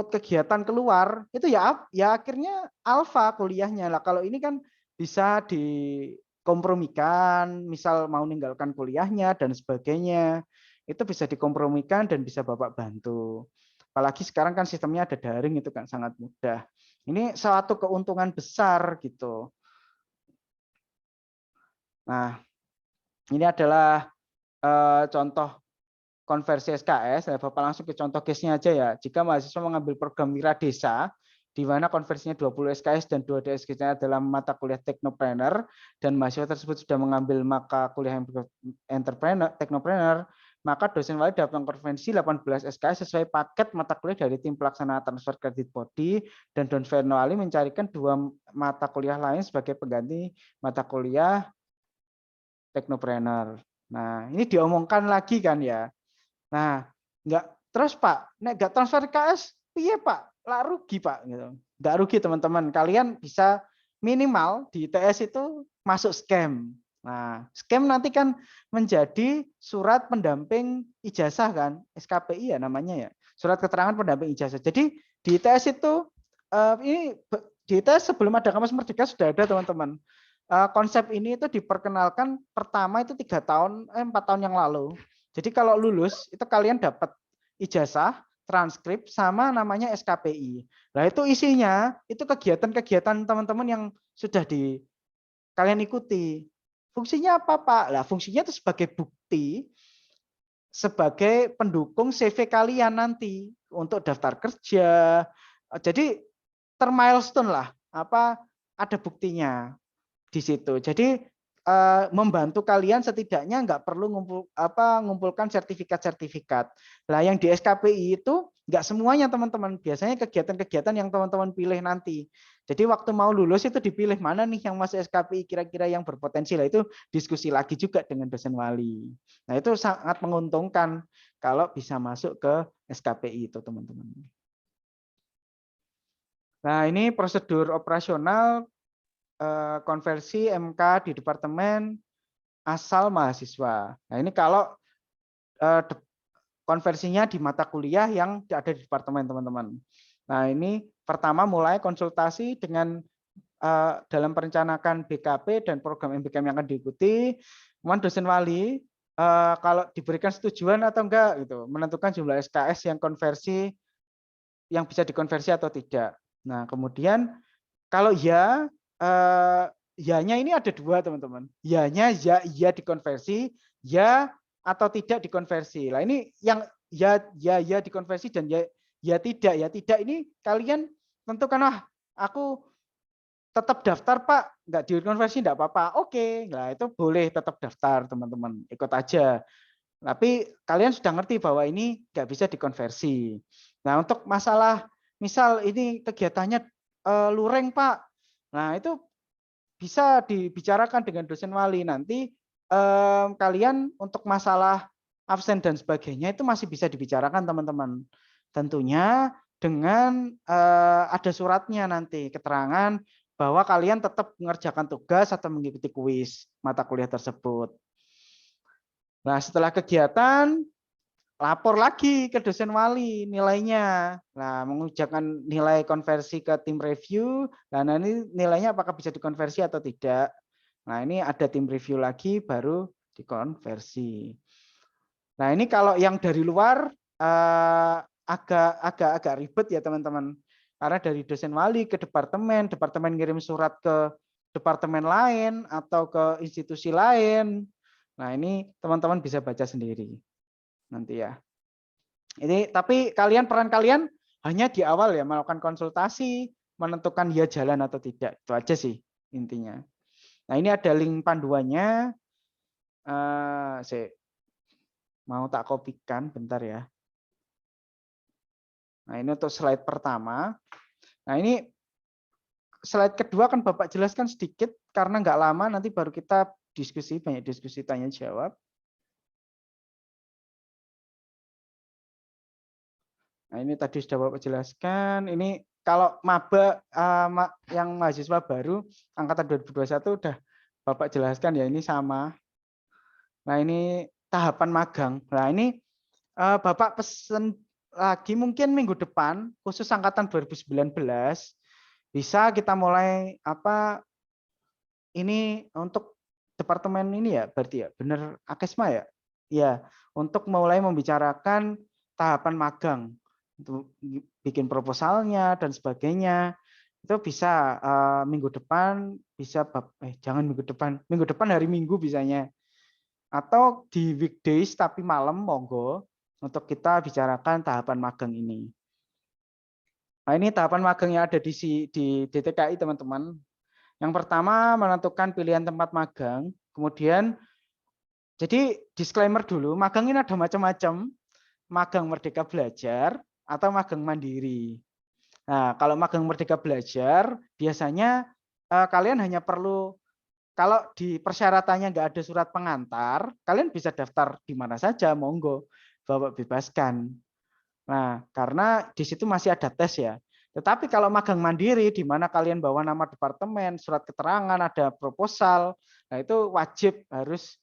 kegiatan keluar itu ya akhirnya alfa kuliahnya lah. Kalau ini kan bisa dikompromikan, misal mau meninggalkan kuliahnya dan sebagainya, itu bisa dikompromikan dan bisa Bapak bantu. Apalagi sekarang kan sistemnya ada daring, itu kan sangat mudah. Ini suatu keuntungan besar gitu. Nah, ini adalah contoh konversi SKS. Bapak langsung ke contoh case-nya aja ya. Jika mahasiswa mengambil program Wira Desa, di mana konversinya 20 SKS dan 2 DSK-nya adalah mata kuliah Teknopreneur, dan mahasiswa tersebut sudah mengambil mata kuliah Teknopreneur, maka dosen wali dapat mengkonversi 18 SKS sesuai paket mata kuliah dari tim pelaksana transfer kredit body, dan dosen wali mencarikan 2 mata kuliah lain sebagai pengganti mata kuliah Teknopreneur. Nah, ini diomongkan lagi kan ya. Nah, terus Pak, nek nggak transfer KS, piye Pak? Lah rugi Pak, gitu. Nggak rugi teman-teman. Kalian bisa minimal di ITS itu masuk scam. Nah, scam nanti kan menjadi surat pendamping ijazah kan, SKPI ya namanya ya, surat keterangan pendamping ijazah. Jadi di ITS itu ini di ITS sebelum ada Kampus Merdeka sudah ada teman-teman. Konsep ini itu diperkenalkan pertama itu 4 tahun yang lalu. Jadi kalau lulus itu kalian dapat ijazah, transkrip sama namanya SKPI. Nah, itu isinya itu kegiatan-kegiatan teman-teman yang sudah kalian ikuti. Fungsinya apa, Pak? Lah, fungsinya itu sebagai bukti, sebagai pendukung CV kalian nanti untuk daftar kerja. Jadi termilestone lah, ada buktinya di situ. Jadi membantu kalian setidaknya nggak perlu ngumpulkan sertifikat-sertifikat. Lah yang di SKPI itu nggak semuanya teman-teman. Biasanya kegiatan-kegiatan yang teman-teman pilih nanti. Jadi waktu mau lulus itu dipilih mana nih yang masuk SKPI kira-kira yang berpotensi. Lah itu diskusi lagi juga dengan dosen wali. Nah itu sangat menguntungkan kalau bisa masuk ke SKPI itu teman-teman. Nah ini prosedur operasional konversi MK di departemen asal mahasiswa. Nah ini kalau konversinya di mata kuliah yang ada di departemen teman-teman. Nah ini pertama mulai konsultasi dengan dalam perencanaan BKP dan program MBKM yang akan diikuti. Kemudian dosen wali kalau diberikan setujuan atau enggak gitu, menentukan jumlah SKS yang konversi yang bisa dikonversi atau tidak. Nah, kemudian kalau ya, ya-nya ini ada dua teman-teman. Ya-nya ya iya dikonversi, ya atau tidak dikonversi. Nah ini yang ya dikonversi dan ya tidak ini kalian tentukan, aku tetap daftar Pak, nggak dikonversi nggak apa-apa. Oke, nah itu boleh tetap daftar teman-teman, ikut aja. Tapi kalian sudah ngerti bahwa ini nggak bisa dikonversi. Nah untuk masalah misal ini kegiatannya luring Pak, nah itu bisa dibicarakan dengan dosen wali. Nanti kalian untuk masalah absen dan sebagainya itu masih bisa dibicarakan teman-teman. Tentunya dengan ada suratnya nanti, keterangan bahwa kalian tetap mengerjakan tugas atau mengikuti kuis mata kuliah tersebut. Nah, setelah kegiatan, lapor lagi ke dosen wali nilainya. Nah, mengucapkan nilai konversi ke tim review. Nah, ini nilainya apakah bisa dikonversi atau tidak. Nah, ini ada tim review lagi baru dikonversi. Nah, ini kalau yang dari luar agak ribet ya teman-teman. Karena dari dosen wali ke departemen ngirim surat ke departemen lain atau ke institusi lain. Nah, ini teman-teman bisa baca sendiri nanti ya. Ini tapi peran kalian hanya di awal ya, melakukan konsultasi, menentukan ya jalan atau tidak. Itu aja sih intinya. Nah, ini ada link panduannya. Saya mau tak kopikan bentar ya. Nah, ini untuk slide pertama. Nah, ini slide kedua kan Bapak jelaskan sedikit karena nggak lama, nanti baru kita diskusi, banyak diskusi tanya jawab. Nah, ini tadi sudah Bapak jelaskan. Ini kalau maba yang mahasiswa baru angkatan 2021 udah Bapak jelaskan ya, ini sama. Nah, ini tahapan magang. Nah, ini Bapak pesen lagi mungkin minggu depan khusus angkatan 2019 bisa kita mulai ini untuk departemen ini ya, berarti ya benar Akesma ya. Ya, untuk mulai membicarakan tahapan magang untuk bikin proposalnya dan sebagainya. Itu bisa minggu depan, bisa jangan minggu depan hari Minggu bisanya. Atau di weekdays tapi malam monggo untuk kita bicarakan tahapan magang ini. Nah, ini tahapan magang yang ada di DTKI teman-teman. Yang pertama menentukan pilihan tempat magang, kemudian jadi disclaimer dulu, magang ini ada macam-macam, magang Merdeka Belajar atau magang mandiri. Nah, kalau magang Merdeka Belajar biasanya kalian hanya perlu, kalau di persyaratannya nggak ada surat pengantar, kalian bisa daftar di mana saja, monggo, Bapak bebaskan. Nah, karena di situ masih ada tes ya. Tetapi kalau magang mandiri, di mana kalian bawa nama departemen, surat keterangan, ada proposal, nah itu wajib harus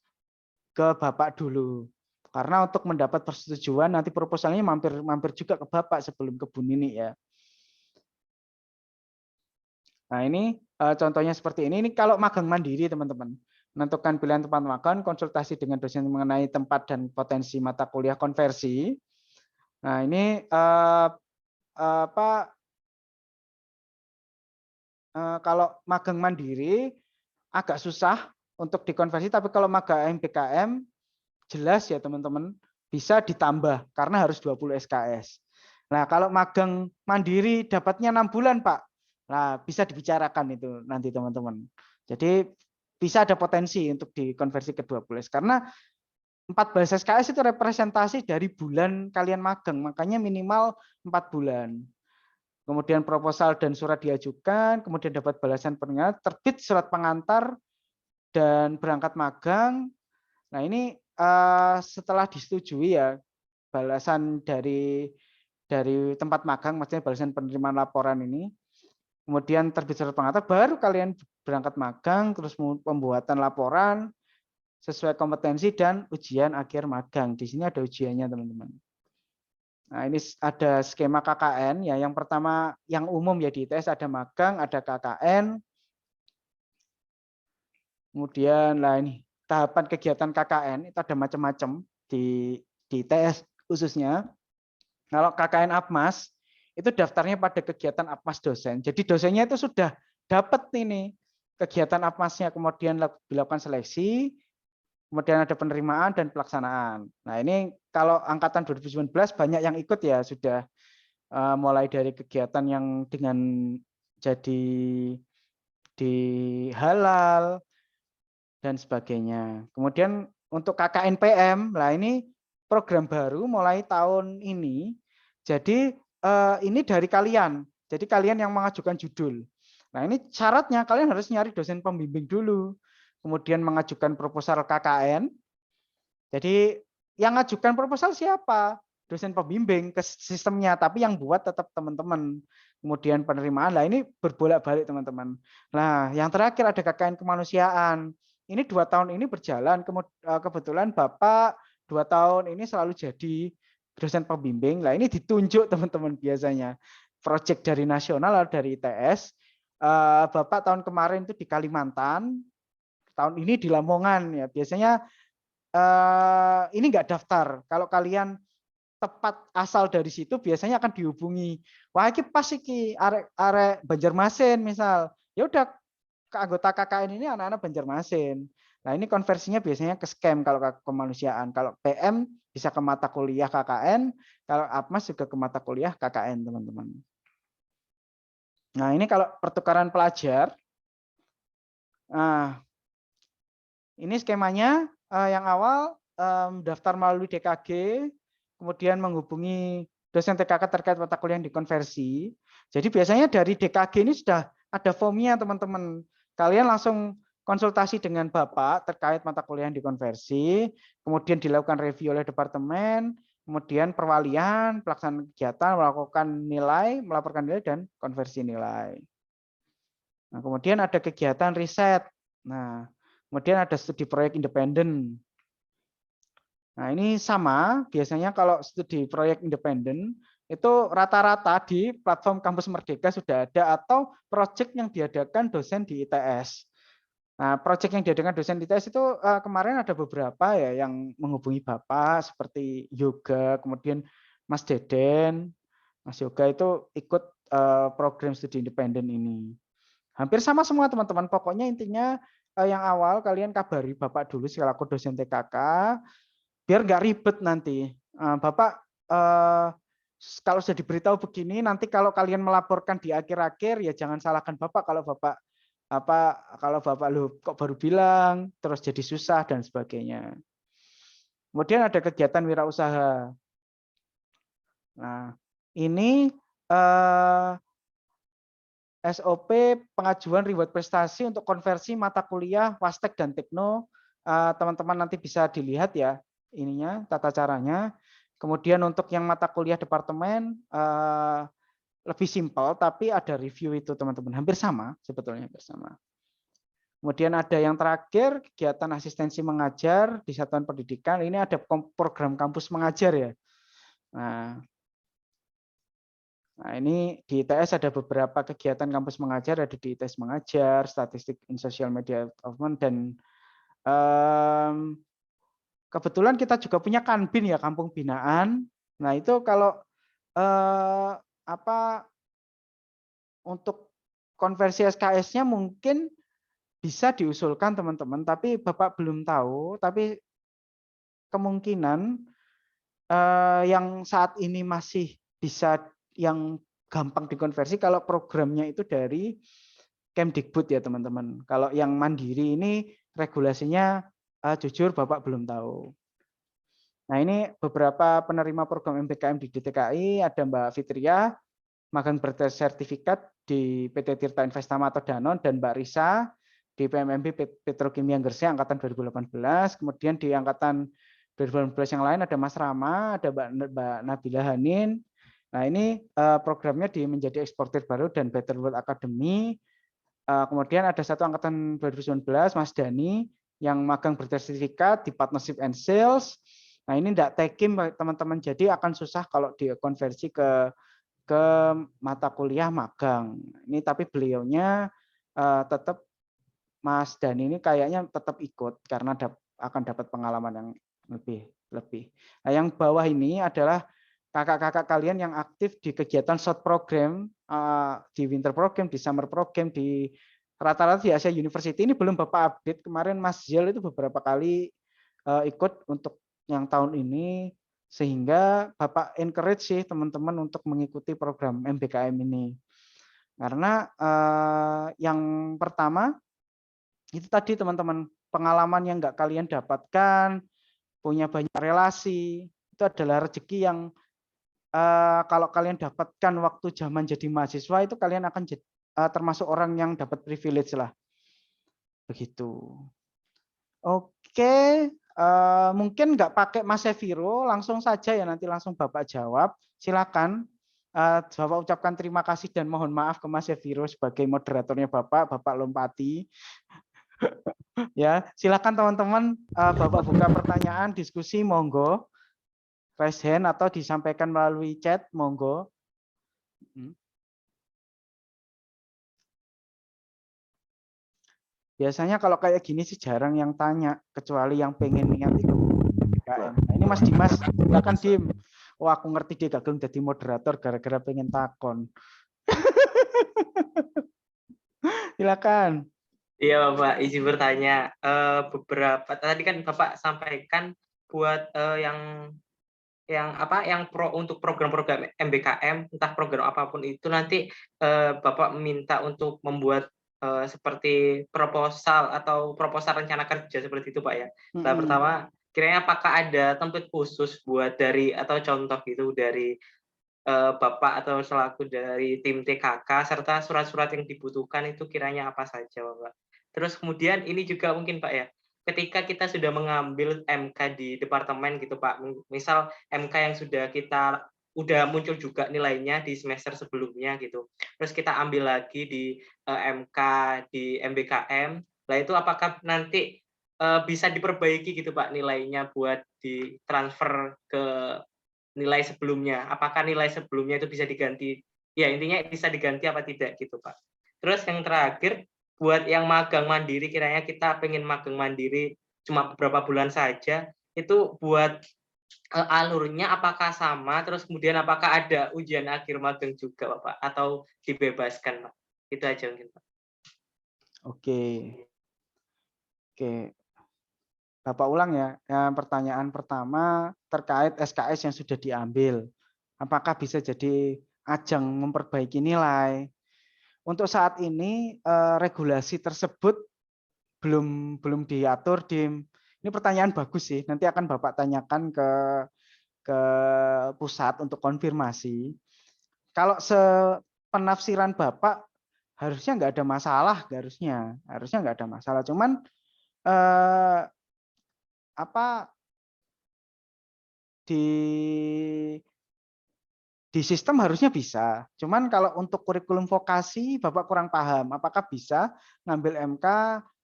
ke Bapak dulu. Karena untuk mendapat persetujuan, nanti proposalnya mampir juga ke Bapak sebelum ke Bu Nini ya. Nah, ini contohnya seperti ini. Ini kalau magang mandiri, teman-teman. Menentukan pilihan tempat magang, konsultasi dengan dosen mengenai tempat dan potensi mata kuliah konversi. Nah, ini kalau magang mandiri agak susah untuk dikonversi, tapi kalau magang MBKM jelas ya teman-teman, bisa ditambah karena harus 20 SKS. Nah, kalau magang mandiri dapatnya 6 bulan, Pak. Nah, bisa dibicarakan itu nanti teman-teman. Jadi bisa ada potensi untuk dikonversi ke 20 karena 14 SKS itu representasi dari bulan kalian magang, makanya minimal 4 bulan. Kemudian proposal dan surat diajukan, kemudian dapat balasan peringatan, terbit surat pengantar, dan berangkat magang. Nah, ini setelah disetujui ya, balasan dari tempat magang, maksudnya balasan penerimaan laporan ini, kemudian terbit surat pengantar, baru kalian berangkat magang, terus pembuatan laporan sesuai kompetensi dan ujian akhir magang. Di sini ada ujiannya, teman-teman. Nah, ini ada skema KKN ya. Yang pertama yang umum ya di ITS ada magang, ada KKN. Kemudian lah ini tahapan kegiatan KKN itu ada macam-macam di ITS khususnya. Kalau KKN Apmas itu daftarnya pada kegiatan Apmas dosen. Jadi dosennya itu sudah dapat ini kegiatan Apmasnya, kemudian dilakukan seleksi, kemudian ada penerimaan dan pelaksanaan. Nah ini kalau angkatan 2019 banyak yang ikut ya, sudah mulai dari kegiatan yang dengan jadi di halal dan sebagainya. Kemudian untuk KKN PM, lah ini program baru mulai tahun ini. Jadi ini dari kalian. Jadi kalian yang mengajukan judul. Nah ini syaratnya kalian harus nyari dosen pembimbing dulu. Kemudian mengajukan proposal KKN. Jadi yang mengajukan proposal siapa? Dosen pembimbing ke sistemnya, tapi yang buat tetap teman-teman. Kemudian penerimaan, lah ini berbolak-balik teman-teman. Nah yang terakhir ada KKN kemanusiaan. Ini 2 tahun ini berjalan, kebetulan Bapak 2 tahun ini selalu jadi dosen pembimbing. Lah ini ditunjuk teman-teman biasanya. Proyek dari nasional atau dari ITS. Bapak tahun kemarin itu di Kalimantan, tahun ini di Lamongan ya. Biasanya ini enggak daftar. Kalau kalian tepat asal dari situ biasanya akan dihubungi. Wah, iki pas iki arek Banjarmasin misal. Ya udah anggota KKN ini anak-anak Banjarmasin. Nah, ini konversinya biasanya ke scam kalau kemanusiaan. Kalau PM bisa ke mata kuliah KKN, kalau Apmas juga ke mata kuliah KKN, teman-teman. Nah, ini kalau pertukaran pelajar. Nah, ini skemanya yang awal daftar melalui DKG, kemudian menghubungi dosen TKK terkait mata kuliah yang dikonversi. Jadi biasanya dari DKG ini sudah ada formnya, teman-teman. Kalian langsung konsultasi dengan Bapak terkait mata kuliah yang dikonversi, kemudian dilakukan review oleh departemen, kemudian perwalian, pelaksanaan kegiatan, melakukan nilai, melaporkan nilai, dan konversi nilai. Nah, kemudian ada kegiatan riset. Nah, kemudian ada studi proyek independen. Nah, ini sama, biasanya kalau studi proyek independen, itu rata-rata di platform Kampus Merdeka sudah ada, atau proyek yang diadakan dosen di ITS. Nah, proyek yang diadakan dosen di ITS itu kemarin ada beberapa ya yang menghubungi Bapak, seperti Yoga, kemudian Mas Deden, Mas Yoga itu ikut program studi independen ini. Hampir sama semua teman-teman, pokoknya intinya yang awal kalian kabari Bapak dulu selaku dosen TKK, biar nggak ribet nanti. Bapak kalau sudah diberitahu begini, nanti kalau kalian melaporkan di akhir-akhir ya jangan salahkan Bapak kalau Bapak lu kok baru bilang, terus jadi susah dan sebagainya. Kemudian ada kegiatan wirausaha. Nah, ini SOP pengajuan reward prestasi untuk konversi mata kuliah Wastek dan Tekno. Teman-teman nanti bisa dilihat ya ininya, tata caranya. Kemudian untuk yang mata kuliah departemen lebih simpel, tapi ada review itu teman-teman, hampir sama sebetulnya, hampir sama. Kemudian ada yang terakhir, kegiatan asistensi mengajar di satuan pendidikan. Ini ada program kampus mengajar ya. Nah ini di ITS ada beberapa kegiatan kampus mengajar, ada di ITS mengajar, statistik in social media development, dan kebetulan kita juga punya Kanbin ya, kampung binaan. Nah itu kalau untuk konversi SKS-nya mungkin bisa diusulkan teman-teman, tapi Bapak belum tahu, tapi kemungkinan yang saat ini masih bisa yang gampang dikonversi kalau programnya itu dari Kemdikbud ya teman-teman. Kalau yang mandiri ini regulasinya jujur Bapak belum tahu. Nah ini beberapa penerima program MBKM di DTKI, ada Mbak Fitria, magang bersertifikat di PT Tirta Investama atau Danon, dan Mbak Risa di PMMB Petrokimia Gresik angkatan 2018. Kemudian di angkatan 2018 yang lain ada Mas Rama, ada Mbak Nabila Hanin. Nah ini programnya menjadi eksportir baru dan Better World Academy. Kemudian ada satu angkatan 2019 Mas Dani yang magang bersertifikat di Partnership and Sales. Nah ini tidak tekim teman-teman, jadi akan susah kalau dikonversi ke mata kuliah magang. Ini tapi beliaunya tetap Mas Dani ini kayaknya tetap ikut karena akan dapat pengalaman yang lebih. Nah, yang bawah ini adalah kakak-kakak kalian yang aktif di kegiatan short program, di winter program, di summer program, di rata-rata di Asia University. Ini belum Bapak update. Kemarin Mas Ziel itu beberapa kali ikut untuk yang tahun ini, sehingga Bapak encourage sih teman-teman untuk mengikuti program MBKM ini. Karena yang pertama itu tadi teman-teman, pengalaman yang nggak kalian dapatkan, punya banyak relasi, itu adalah rezeki yang kalau kalian dapatkan waktu zaman jadi mahasiswa, itu kalian akan termasuk orang yang dapat privilege lah. Begitu. Oke, mungkin nggak pakai Mas Seviro, langsung saja ya, nanti langsung Bapak jawab. Silakan. Bapak ucapkan terima kasih dan mohon maaf ke Mas Seviro sebagai moderatornya Bapak lompati. Ya, silakan teman-teman, Bapak buka pertanyaan, diskusi, monggo. Raise hand atau disampaikan melalui chat, monggo. Biasanya kalau kayak gini sih jarang yang tanya, kecuali yang pengen niat ikut PKM. Nah, ini Mas Dimas, silakan Dim. Oh, aku ngerti dia gagal jadi moderator gara-gara pengen takon. Silakan. Iya Bapak, izin bertanya. Beberapa tadi kan Bapak sampaikan buat untuk program-program MBKM, entah program apapun itu nanti Bapak minta untuk membuat seperti proposal atau proposal rencana kerja seperti itu Pak ya. Nah, pertama kiranya apakah ada template khusus buat dari atau contoh gitu dari Bapak atau selaku dari tim TKK serta surat-surat yang dibutuhkan itu kiranya apa saja Bapak. Terus kemudian ini juga mungkin Pak ya, ketika kita sudah mengambil MK di departemen gitu Pak, misal MK yang udah muncul juga nilainya di semester sebelumnya gitu, terus kita ambil lagi di MK di MBKM, lah itu apakah nanti bisa diperbaiki gitu Pak nilainya buat ditransfer ke nilai sebelumnya, apakah nilai sebelumnya itu bisa diganti, ya intinya bisa diganti apa tidak gitu Pak. Terus yang terakhir, buat yang magang mandiri, kiranya kita pengen magang mandiri cuma beberapa bulan saja, itu buat alurnya apakah sama, terus kemudian apakah ada ujian akhir magang juga Bapak, atau dibebaskan Pak? Itu aja mungkin Pak. Oke. Bapak ulang ya. Yang pertanyaan pertama terkait SKS yang sudah diambil. Apakah bisa jadi ajang memperbaiki nilai? Untuk saat ini regulasi tersebut belum diatur, Dim. Ini pertanyaan bagus sih. Nanti akan Bapak tanyakan ke pusat untuk konfirmasi. Kalau sepenafsiran Bapak harusnya nggak ada masalah, harusnya nggak ada masalah. Cuman di sistem harusnya bisa. Cuman kalau untuk kurikulum vokasi Bapak kurang paham. Apakah bisa ngambil MK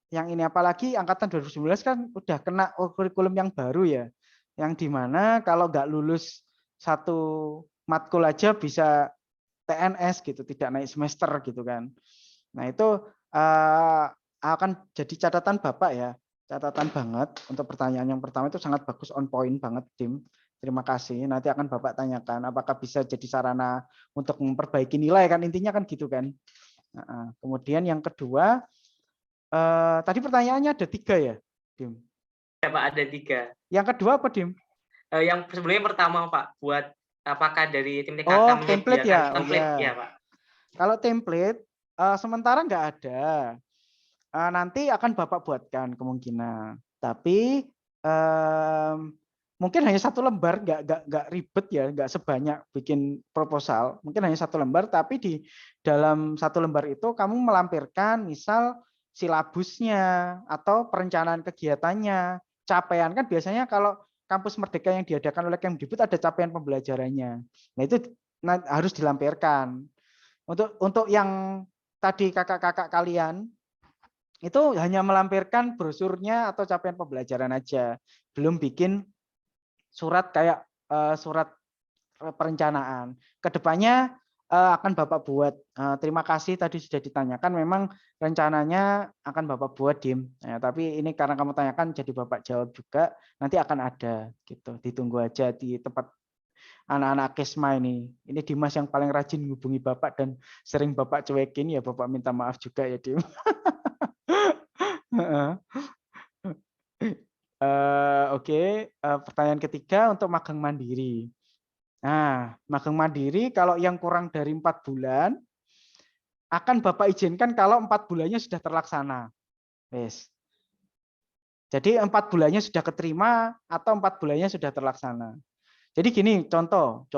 yang ini, apalagi angkatan 2019 kan udah kena kurikulum yang baru ya. Yang dimana kalau nggak lulus satu matkul aja bisa TNS gitu, tidak naik semester gitu kan. Nah itu akan jadi catatan Bapak ya. Catatan banget untuk pertanyaan yang pertama, itu sangat bagus, on point banget, Dim. Terima kasih. Nanti akan Bapak tanyakan apakah bisa jadi sarana untuk memperbaiki nilai kan, intinya kan gitu kan. Nah, kemudian yang kedua, tadi pertanyaannya ada 3 ya, Dim? Ya Pak, ada 3. Yang kedua apa, Dim? Yang sebelumnya pertama Pak, buat apakah dari tim TKK template ya? template ya Pak. Kalau template sementara nggak ada. Nanti akan Bapak buatkan kemungkinan. Tapi mungkin hanya 1 lembar, nggak ribet ya, nggak sebanyak bikin proposal. Mungkin hanya 1 lembar, tapi di dalam 1 lembar itu kamu melampirkan misal silabusnya atau perencanaan kegiatannya, capaian. Kan biasanya kalau kampus Merdeka yang diadakan oleh Kemdikbud ada capaian pembelajarannya. Nah itu harus dilampirkan. Untuk yang tadi kakak-kakak kalian itu hanya melampirkan brosurnya atau capaian pembelajaran aja, belum bikin surat kayak surat perencanaan. Kedepannya akan Bapak buat. Terima kasih tadi sudah ditanyakan. Memang rencananya akan Bapak buat, Dim. Tapi ini karena kamu tanyakan, jadi Bapak jawab juga. Nanti akan ada, gitu. Ditunggu aja di tempat anak-anak Kesma ini. Ini Dimas yang paling rajin menghubungi Bapak dan sering Bapak cuekin, ya Bapak minta maaf juga ya, Dim. Oke. Pertanyaan ketiga untuk magang mandiri. Nah, magang mandiri kalau yang kurang dari 4 bulan akan Bapak izinkan kalau 4 bulannya sudah terlaksana. Yes. Jadi 4 bulannya sudah keterima atau 4 bulannya sudah terlaksana. Jadi gini, contoh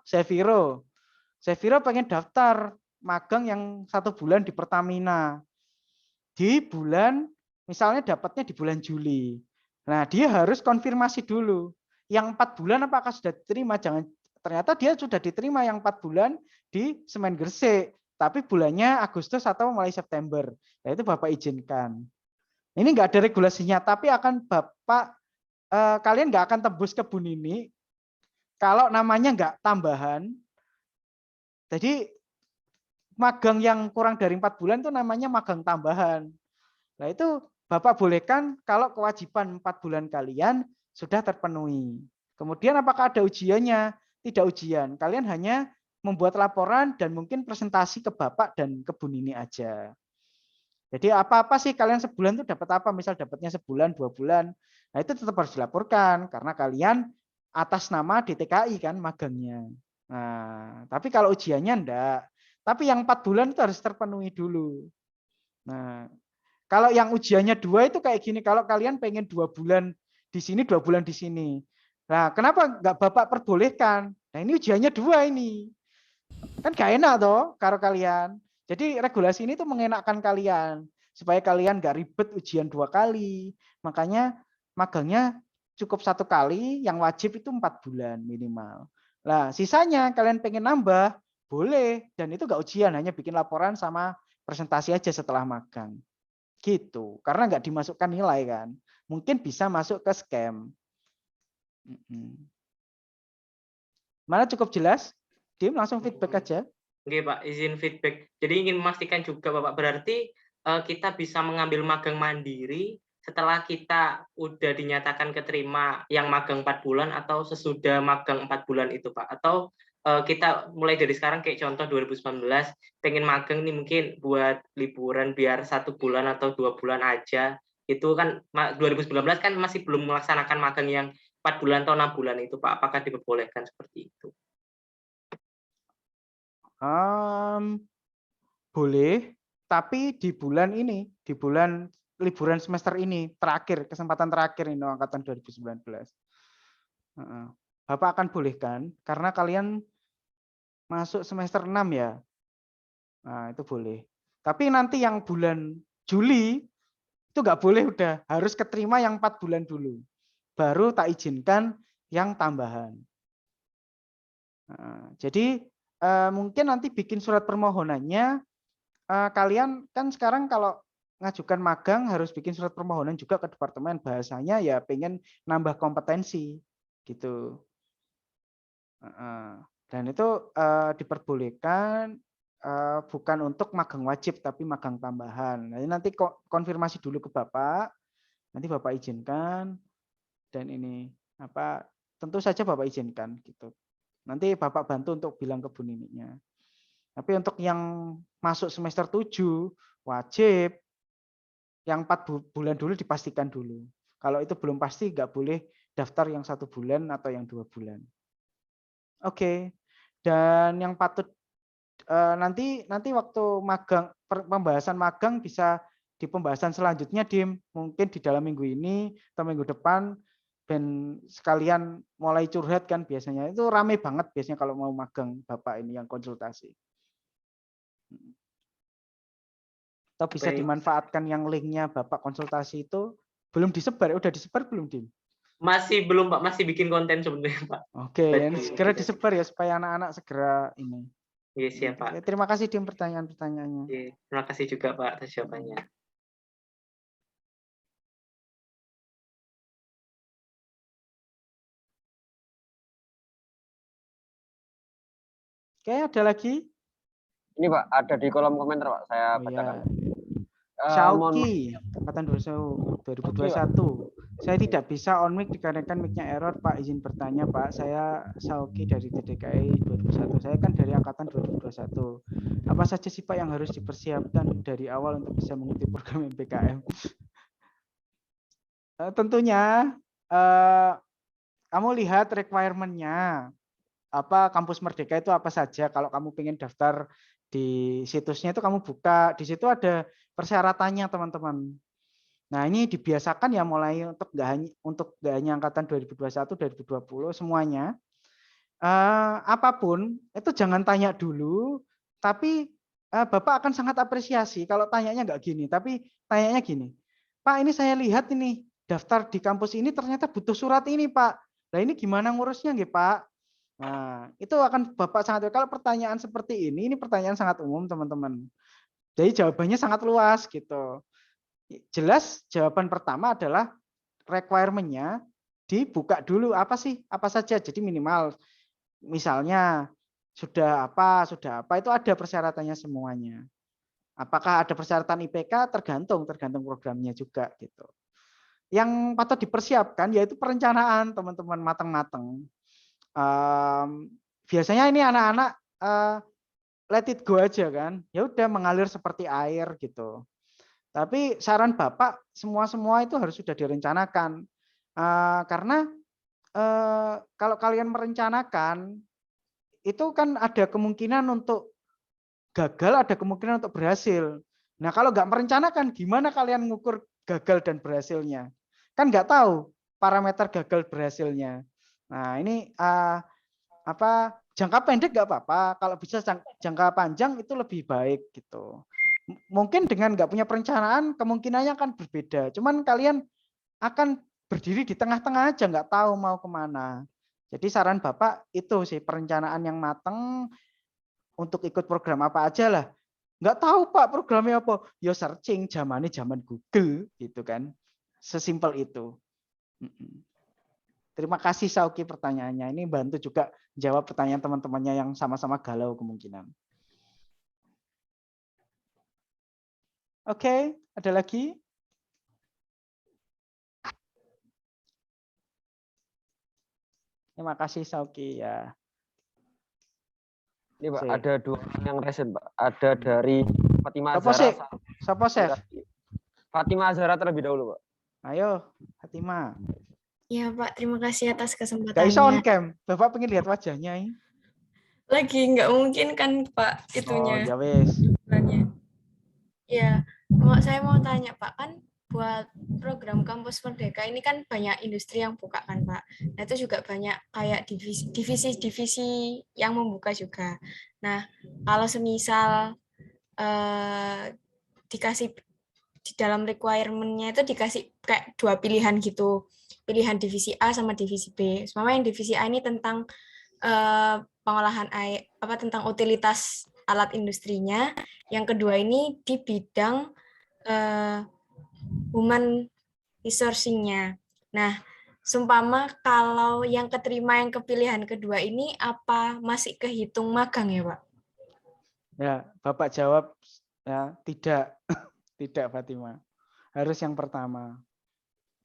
Seviro. Seviro pengen daftar magang yang 1 bulan di Pertamina. Di bulan, misalnya dapatnya di bulan Juli. Nah, dia harus konfirmasi dulu. Yang 4 bulan apakah sudah diterima? Ternyata dia sudah diterima yang 4 bulan di Semen Gresik, tapi bulannya Agustus atau mulai September. Nah, itu Bapak izinkan. Ini nggak ada regulasinya, tapi akan Bapak kalian nggak akan tembus ke Bu Nini kalau namanya nggak tambahan. Jadi magang yang kurang dari 4 bulan itu namanya magang tambahan. Nah, itu Bapak bolehkan kalau kewajiban 4 bulan kalian sudah terpenuhi. Kemudian apakah ada ujiannya? Tidak ujian. Kalian hanya membuat laporan dan mungkin presentasi ke Bapak dan ke Bu Nini aja. Jadi apa-apa sih kalian sebulan itu dapat apa? Misal dapatnya sebulan, 2 bulan. Nah, itu tetap harus dilaporkan karena kalian atas nama DTKI kan magangnya. Nah, tapi kalau ujiannya enggak. Tapi yang 4 bulan itu harus terpenuhi dulu. Nah, kalau yang ujiannya 2 itu kayak gini, kalau kalian pengen 2 bulan di sini, 2 bulan di sini. Nah, kenapa enggak Bapak perbolehkan? Nah, ini ujiannya 2 ini. Kan gak enak toh kalau kalian. Jadi regulasi ini tuh mengenakkan kalian supaya kalian gak ribet ujian 2 kali. Makanya magangnya cukup 1 kali, yang wajib itu 4 bulan minimal. Nah, sisanya kalian pengen nambah, boleh. Dan itu gak ujian, hanya bikin laporan sama presentasi aja setelah magang. Gitu. Karena nggak dimasukkan nilai kan. Mungkin bisa masuk ke scam. Mana cukup jelas? Dim, langsung feedback aja. Oke Pak, izin feedback. Jadi ingin memastikan juga Bapak, berarti kita bisa mengambil magang mandiri setelah kita udah dinyatakan keterima yang magang 4 bulan atau sesudah magang 4 bulan itu Pak? Atau kita mulai dari sekarang kayak contoh 2019 pengen magang nih mungkin buat liburan biar 1 bulan atau 2 bulan aja. Itu kan 2019 kan masih belum melaksanakan magang yang 4 bulan atau 6 bulan itu Pak. Apakah diperbolehkan seperti itu? Boleh, tapi di bulan ini, di bulan liburan semester ini, terakhir, kesempatan terakhir ini angkatan 2019. Bapak akan bolehkan, karena kalian masuk semester 6 ya. Nah, itu boleh. Tapi nanti yang bulan Juli, itu nggak boleh udah, harus keterima yang 4 bulan dulu. Baru tak izinkan yang tambahan. Jadi mungkin nanti bikin surat permohonannya, kalian kan sekarang kalau ngajukan magang harus bikin surat permohonan juga ke departemen, bahasanya ya pengen nambah kompetensi gitu. Dan itu diperbolehkan, bukan untuk magang wajib tapi magang tambahan. Nah, nanti konfirmasi dulu ke Bapak, nanti Bapak izinkan, dan ini apa tentu saja Bapak izinkan gitu. Nanti Bapak bantu untuk bilang ke Bu Nininya. Tapi untuk yang masuk semester 7 wajib yang 4 bulan dulu dipastikan dulu. Kalau itu belum pasti nggak boleh daftar yang 1 bulan atau yang 2 bulan. Oke. Dan yang patut nanti waktu magang, pembahasan magang bisa di pembahasan selanjutnya, Dim. Mungkin di dalam minggu ini atau minggu depan, dan sekalian mulai curhat kan biasanya. Itu rame banget biasanya kalau mau magang Bapak ini yang konsultasi. Atau bisa dimanfaatkan yang linknya Bapak konsultasi itu belum disebar, udah disebar belum, Dim? Masih belum Pak, masih bikin konten sebenarnya Pak. Oke, segera disebar ya supaya anak-anak segera ini. Iya siap Pak. Terima kasih Dim pertanyaan-pertanyaannya. Terima kasih juga Pak atas jawabannya. Oke, ada lagi? Ini Pak, ada di kolom komentar Pak, saya Oh bacakan. ya. Mohon Syauki, angkatan 2021. Saya tidak bisa on mic dikarenakan mic-nya error, Pak. Izin bertanya, Pak. Saya Syauki dari TDKI 2021. Saya kan dari angkatan 2021. Apa saja sih, Pak, yang harus dipersiapkan dari awal untuk bisa mengikuti program MPKM? Tentunya kamu lihat requirement-nya. Apa kampus Merdeka itu apa saja? Kalau kamu pengen daftar di situsnya itu kamu buka, di situ ada persyaratannya, teman-teman. Nah, ini dibiasakan ya mulai untuk nggak hanya angkatan 2021, 2020 semuanya. Apapun itu jangan tanya dulu, tapi Bapak akan sangat apresiasi kalau tanyanya nggak gini, tapi tanyanya gini. Pak, ini saya lihat ini daftar di kampus ini ternyata butuh surat ini, Pak. Nah, ini gimana ngurusnya nggih, Pak? Nah, itu akan Bapak sangat, kalau pertanyaan seperti ini pertanyaan sangat umum, teman-teman. Jadi jawabannya sangat luas gitu. Jelas jawaban pertama adalah requirement-nya dibuka dulu apa sih, apa saja. Jadi minimal misalnya sudah apa itu ada persyaratannya semuanya. Apakah ada persyaratan IPK tergantung programnya juga gitu. Yang patut dipersiapkan yaitu perencanaan, teman-teman, matang-matang. Biasanya ini anak-anak let it go aja kan, ya udah mengalir seperti air gitu. Tapi saran Bapak semua itu harus sudah direncanakan karena kalau kalian merencanakan itu kan ada kemungkinan untuk gagal, ada kemungkinan untuk berhasil. Nah, kalau nggak merencanakan, gimana kalian ngukur gagal dan berhasilnya? Kan nggak tahu parameter gagal berhasilnya. Nah, ini jangka pendek nggak apa-apa, kalau bisa jangka panjang itu lebih baik gitu. Mungkin dengan nggak punya perencanaan kemungkinannya akan berbeda. Cuman kalian akan berdiri di tengah-tengah aja, nggak tahu mau kemana. Jadi saran Bapak itu sih perencanaan yang matang untuk ikut program apa aja lah. Nggak tahu Pak programnya apa, ya searching, zaman Google gitu kan. Sesimpel itu. Terima kasih Sauki pertanyaannya. Ini bantu juga jawab pertanyaan teman-temannya yang sama-sama galau kemungkinan. Oke, ada lagi? Terima kasih Sauki ya. Ini Pak, ada dua yang resen Pak. Ada dari Fatimah Zahra. Siapa sih? Fatimah Zahra terlebih dahulu Pak. Ayo, Fatimah. Ya Pak, terima kasih atas kesempatannya. Gak bisa on cam, Bapak pengen lihat wajahnya ini. Lagi nggak mungkin kan Pak itunya. Oh, ya wes. Ya, saya mau tanya Pak, kan buat program Kampus Merdeka ini kan banyak industri yang buka kan Pak. Nah itu juga banyak kayak divisi-divisi yang membuka juga. Nah kalau semisal dikasih di dalam requirement-nya itu dikasih kayak dua pilihan gitu, pilihan divisi A sama divisi B. Semua yang divisi A ini tentang pengolahan air, tentang utilitas alat industrinya. Yang kedua ini di bidang human resourcing-nya. Nah, sumpama kalau yang keterima yang kepilihan kedua ini apa masih kehitung magang ya, Pak? Ya, Bapak jawab ya, tidak. Tidak, Fatimah. Harus yang pertama.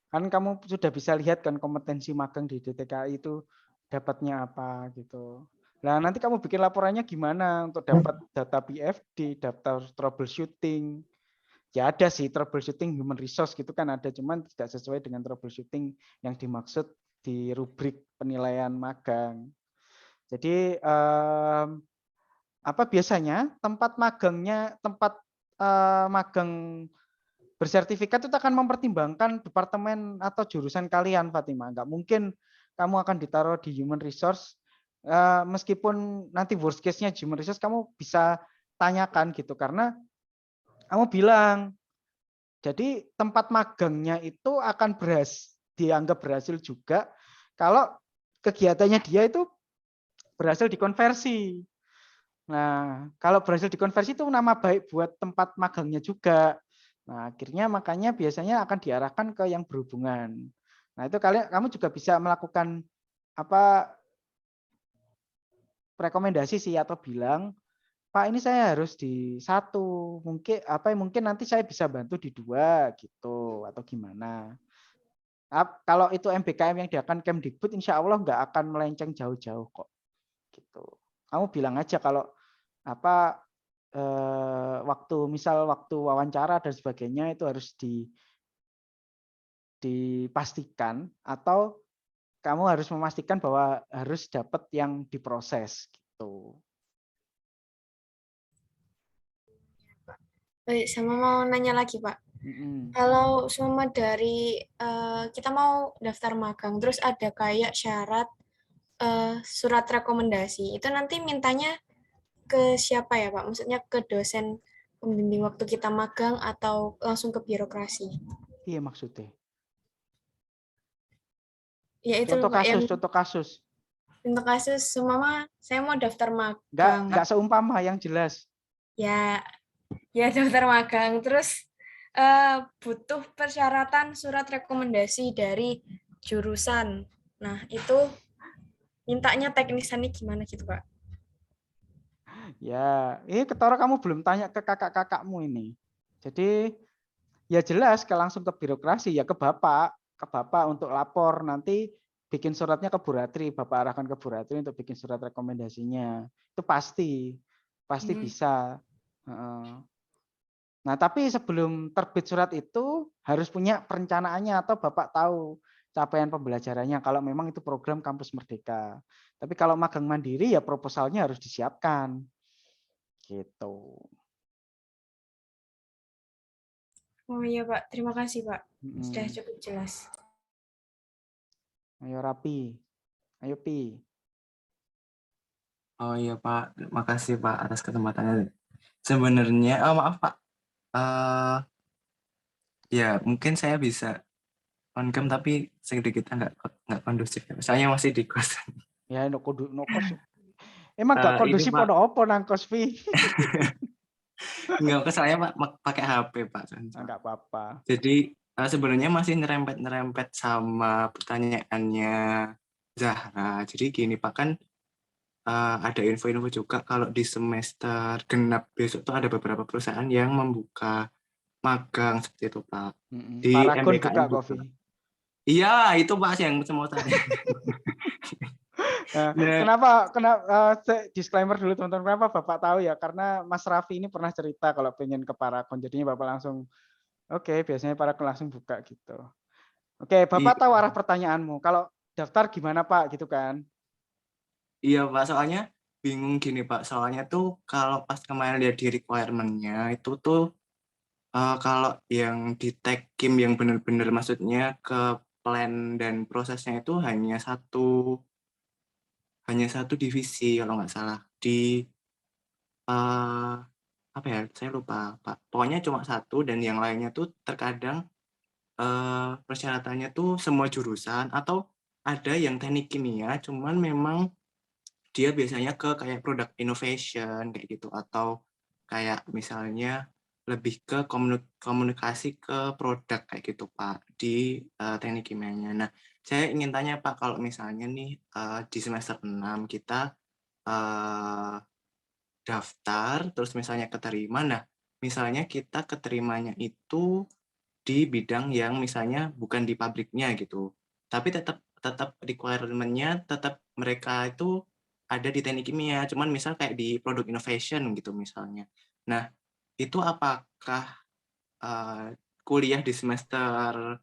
Kan kamu sudah bisa lihat kan kompetensi magang di DTKI itu dapatnya apa gitu. Nah, nanti kamu bikin laporannya gimana untuk dapat data PFD, daftar troubleshooting. Ya ada sih troubleshooting human resource gitu kan ada, cuman tidak sesuai dengan troubleshooting yang dimaksud di rubrik penilaian magang. Jadi biasanya tempat magang bersertifikat itu akan mempertimbangkan departemen atau jurusan kalian, Fatimah. Nggak mungkin kamu akan ditaruh di human resource, meskipun nanti worst case-nya human resource, kamu bisa tanyakan gitu, karena kamu bilang, jadi tempat magangnya itu akan dianggap berhasil juga kalau kegiatannya dia itu berhasil dikonversi. Nah, kalau berhasil dikonversi itu nama baik buat tempat magangnya juga. Nah, akhirnya makanya biasanya akan diarahkan ke yang berhubungan. Nah, itu kamu juga bisa melakukan rekomendasi sih atau bilang, Pak ini saya harus di 1, mungkin nanti saya bisa bantu di 2 gitu atau gimana. Kalau itu MBKM yang diakan Kemdikbud, insya Allah nggak akan melenceng jauh-jauh kok. Gitu. Kamu bilang aja kalau waktu wawancara dan sebagainya itu harus dipastikan, atau kamu harus memastikan bahwa harus dapat yang diproses gitu. Baik, sama mau nanya lagi, Pak. Kalau semua dari kita mau daftar magang, terus ada kayak syarat surat rekomendasi, itu nanti mintanya ke siapa ya, Pak? Maksudnya ke dosen pembimbing waktu kita magang atau langsung ke birokrasi? Iya maksudnya. Ya itu loh, Pak, yang Contoh kasus. untuk kasus semua saya mau daftar magang. Enggak seumpama yang jelas. Ya daftar magang, terus butuh persyaratan surat rekomendasi dari jurusan. Nah, itu mintanya teknisannya gimana gitu, Pak? Ya, ini ketara kamu belum tanya ke kakak-kakakmu ini. Jadi ya jelas langsung ke birokrasi, ya ke bapak untuk lapor, nanti bikin suratnya ke Bu Ratri, bapak arahkan ke Bu Ratri untuk bikin surat rekomendasinya. Itu pasti bisa. Nah, tapi sebelum terbit surat itu harus punya perencanaannya, atau bapak tahu capaian pembelajarannya kalau memang itu program Kampus Merdeka. Tapi kalau magang mandiri ya proposalnya harus disiapkan. Gitu. Oh iya, Pak, terima kasih, Pak. Sudah cukup jelas. Ayo Rapi. Ayo Pi. Oh iya Pak, makasih Pak atas kesempatannya. Sebenarnya, maaf Pak, ya mungkin saya bisa on cam tapi sedikit nggak kondusif. Saya masih di kos. Ya no kos. Emang nggak kondusif apa nang kos Pi? Nggak, saya pakai HP Pak. Nggak apa-apa. Jadi sebenarnya masih nyerempet sama pertanyaannya Zahra. Jadi gini Pak, kan ada info-info juga kalau di semester genap besok tuh ada beberapa perusahaan yang membuka magang seperti itu Pak. Di Paragon MBKM buka juga. Coffee. Iya, itu Pak yang mau tanya. Kenapa disclaimer dulu teman-teman, kenapa Bapak tahu ya? Karena Mas Raffi ini pernah cerita kalau pengen ke Paragon, jadinya Bapak langsung biasanya Paragon langsung buka gitu. Bapak tahu arah pertanyaanmu. Kalau daftar gimana Pak gitu kan? Iya Pak, soalnya bingung gini Pak. Soalnya tuh kalau pas kemarin lihat di requirement-nya itu tuh kalau yang di tag Kim yang benar-benar maksudnya ke plan dan prosesnya itu hanya satu divisi kalau nggak salah di apa ya, saya lupa Pak. Pokoknya cuma satu, dan yang lainnya tuh terkadang persyaratannya tuh semua jurusan, atau ada yang teknik kimia, cuman memang dia biasanya ke kayak product innovation kayak gitu, atau kayak misalnya lebih ke komunikasi ke produk kayak gitu Pak di teknik kimianya. Nah, saya ingin tanya Pak, kalau misalnya nih di semester 6 kita daftar terus misalnya keterima, nah misalnya kita keterimanya itu di bidang yang misalnya bukan di pabriknya gitu, tapi tetap requirement-nya tetap mereka itu ada di teknik kimia, cuman misal kayak di product innovation gitu misalnya. Nah, itu apakah kuliah di semester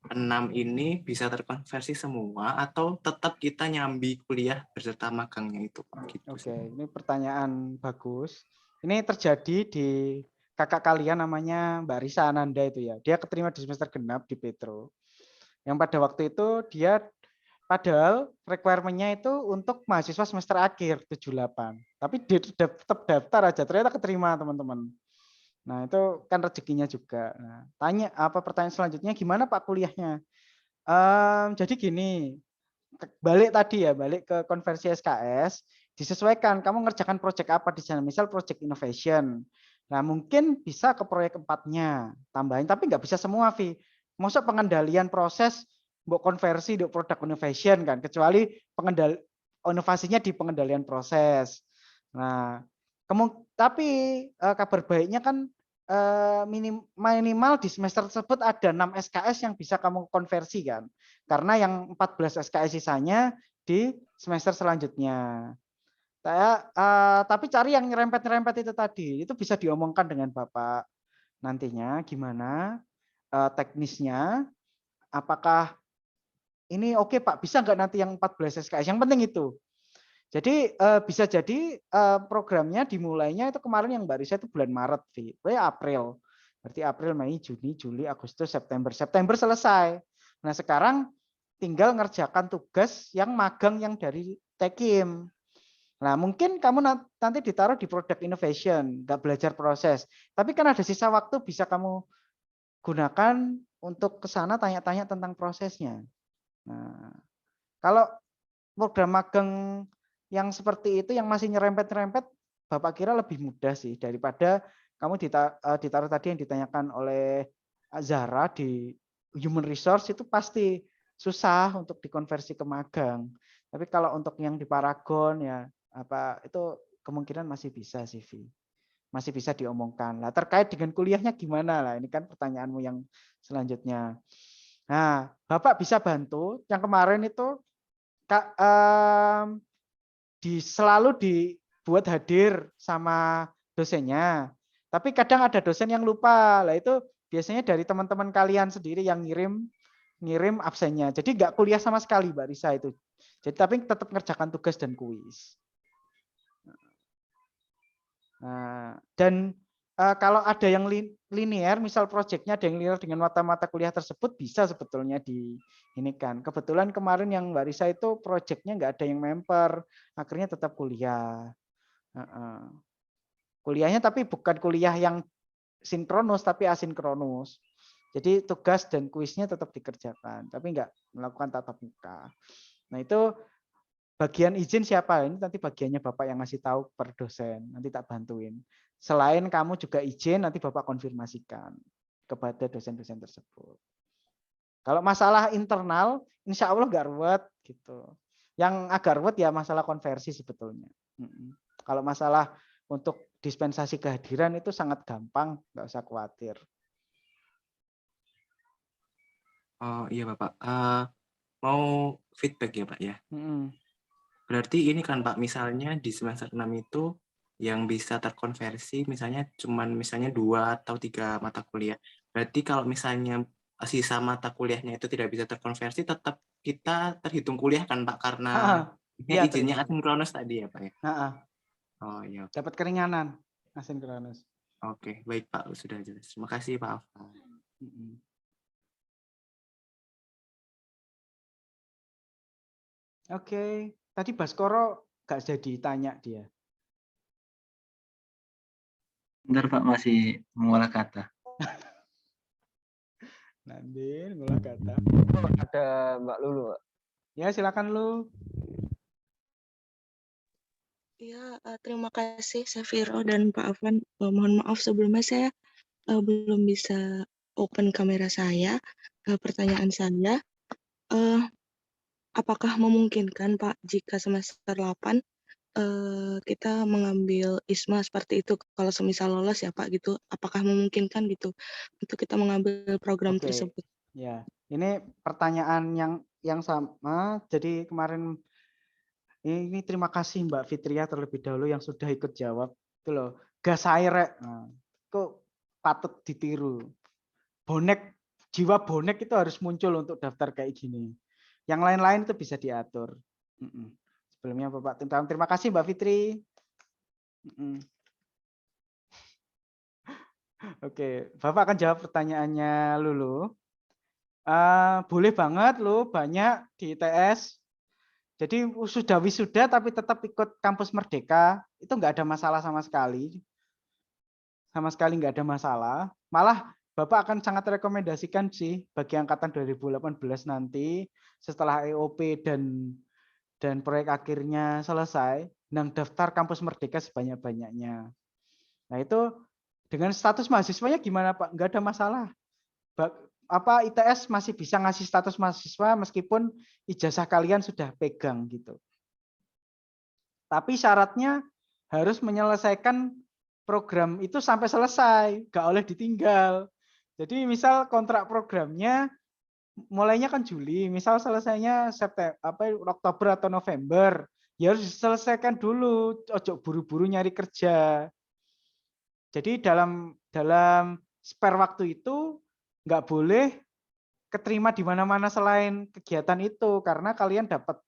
6 ini bisa terkonversi semua, atau tetap kita nyambi kuliah beserta magangnya itu? Gitu. Ini pertanyaan bagus. Ini terjadi di kakak kalian namanya Mbak Risa Ananda itu ya. Dia keterima di semester genap di Petro. Yang pada waktu itu dia padahal requirement-nya itu untuk mahasiswa semester akhir 78. Tapi dia tetap daftar aja, ternyata keterima teman-teman. Nah, itu kan rezekinya juga. Nah, pertanyaan selanjutnya, gimana Pak kuliahnya? Jadi gini, balik ke konversi SKS, disesuaikan kamu ngerjakan proyek apa di sana. Misal proyek innovation. Nah, mungkin bisa ke proyek 4-nya, tambahin, tapi nggak bisa semua, Vi. Maksud pengendalian proses, mbok konversi untuk product innovation kan, kecuali inovasinya di pengendalian proses. Nah, tapi kabar baiknya kan minimal di semester tersebut ada 6 SKS yang bisa kamu konversi kan. Karena yang 14 SKS sisanya di semester selanjutnya. Tapi cari yang nyerempet-nyerempet itu tadi. Itu bisa diomongkan dengan Bapak nantinya gimana teknisnya. Apakah ini oke Pak, bisa nggak nanti yang 14 SKS? Yang penting itu. Jadi bisa jadi programnya dimulainya itu kemarin yang Mbak Risa itu bulan Maret, April. Berarti April, Mei, Juni, Juli, Agustus, September. September selesai. Nah sekarang tinggal ngerjakan tugas yang magang yang dari Tekim. Nah mungkin kamu nanti ditaruh di product innovation, nggak belajar proses. Tapi kan ada sisa waktu bisa kamu gunakan untuk ke sana tanya-tanya tentang prosesnya. Nah kalau program magang yang seperti itu yang masih nyerempet-nyerempet, Bapak kira lebih mudah sih daripada kamu ditaruh tadi yang ditanyakan oleh Zahra di human resource itu pasti susah untuk dikonversi ke magang. Tapi kalau untuk yang di Paragon ya itu kemungkinan masih bisa sih, masih bisa diomongkan. Lah terkait dengan kuliahnya gimana lah? Ini kan pertanyaanmu yang selanjutnya. Nah, Bapak bisa bantu yang kemarin itu selalu dibuat hadir sama dosennya. Tapi kadang ada dosen yang lupa. Lah itu biasanya dari teman-teman kalian sendiri yang ngirim absennya. Jadi nggak kuliah sama sekali Mbak Risa itu. Jadi tapi tetap ngerjakan tugas dan kuis. Nah, dan kalau ada yang linear, misal proyeknya ada yang linear dengan mata-mata kuliah tersebut bisa sebetulnya di ini kan. Kebetulan kemarin yang Mbak Risa itu proyeknya nggak ada yang member, akhirnya tetap kuliah. Kuliahnya tapi bukan kuliah yang sinkronus tapi asinkronus. Jadi tugas dan kuisnya tetap dikerjakan, tapi nggak melakukan tatap muka. Nah itu bagian izin siapa? Ini nanti bagiannya Bapak yang ngasih tahu per dosen. Nanti tak bantuin. Selain kamu juga izin, nanti Bapak konfirmasikan kepada dosen-dosen tersebut. Kalau masalah internal, insya Allah nggak ruwet gitu. Yang agak ruwet ya masalah konversi sebetulnya. Kalau masalah untuk dispensasi kehadiran itu sangat gampang, nggak usah khawatir. Oh iya Bapak, mau feedback ya Pak ya. Berarti ini kan Pak, misalnya di semester 6 itu yang bisa terkonversi misalnya cuman 2 atau 3 mata kuliah. Berarti kalau misalnya sisa mata kuliahnya itu tidak bisa terkonversi, tetap kita terhitung kuliah kan Pak, karena ya, izinnya asinkronus tadi ya Pak ya. Oh iya. Dapat keringanan asinkronus. Oke, baik Pak, sudah jelas. Terima kasih Pak Afan. Oke. Tadi Baskoro nggak jadi tanya dia. Bentar Pak, masih mengolah kata. Nanti mengolah kata. Ada Mbak Lulu, Pak. Ya, silakan Lu. Ya, terima kasih Safiro dan Pak Afan. Mohon maaf sebelumnya saya belum bisa open kamera saya. Pertanyaan saya, apakah memungkinkan Pak jika semester 8 kita mengambil ISMA seperti itu kalau semisal lolos ya Pak gitu, apakah memungkinkan gitu untuk kita mengambil program tersebut? Ya, ini pertanyaan yang sama. Jadi kemarin ini terima kasih Mbak Fitria terlebih dahulu yang sudah ikut jawab. Itu loh, gas air. Nah, kok patut ditiru. Jiwa bonek itu harus muncul untuk daftar kayak gini. Yang lain-lain itu bisa diatur. Sebelumnya Bapak terima kasih Mbak Fitri. Oke, Bapak akan jawab pertanyaannya Lulu. Boleh banget Lu, banyak di ITS. Jadi sudah wisuda tapi tetap ikut kampus Merdeka, itu nggak ada masalah sama sekali. Sama sekali nggak ada masalah. Malah Bapak akan sangat rekomendasikan sih bagi angkatan 2018 nanti setelah EOP dan proyek akhirnya selesai, daftar kampus Merdeka sebanyak-banyaknya. Nah itu dengan status mahasiswanya gimana Pak? Nggak ada masalah. ITS masih bisa ngasih status mahasiswa meskipun ijazah kalian sudah pegang gitu. Tapi syaratnya harus menyelesaikan program itu sampai selesai, nggak boleh ditinggal. Jadi misal kontrak programnya mulainya kan Juli, misal selesainya Oktober atau November, ya harus diselesaikan dulu, ojo buru-buru nyari kerja. Jadi dalam spare waktu itu nggak boleh keterima di mana-mana selain kegiatan itu, karena kalian dapat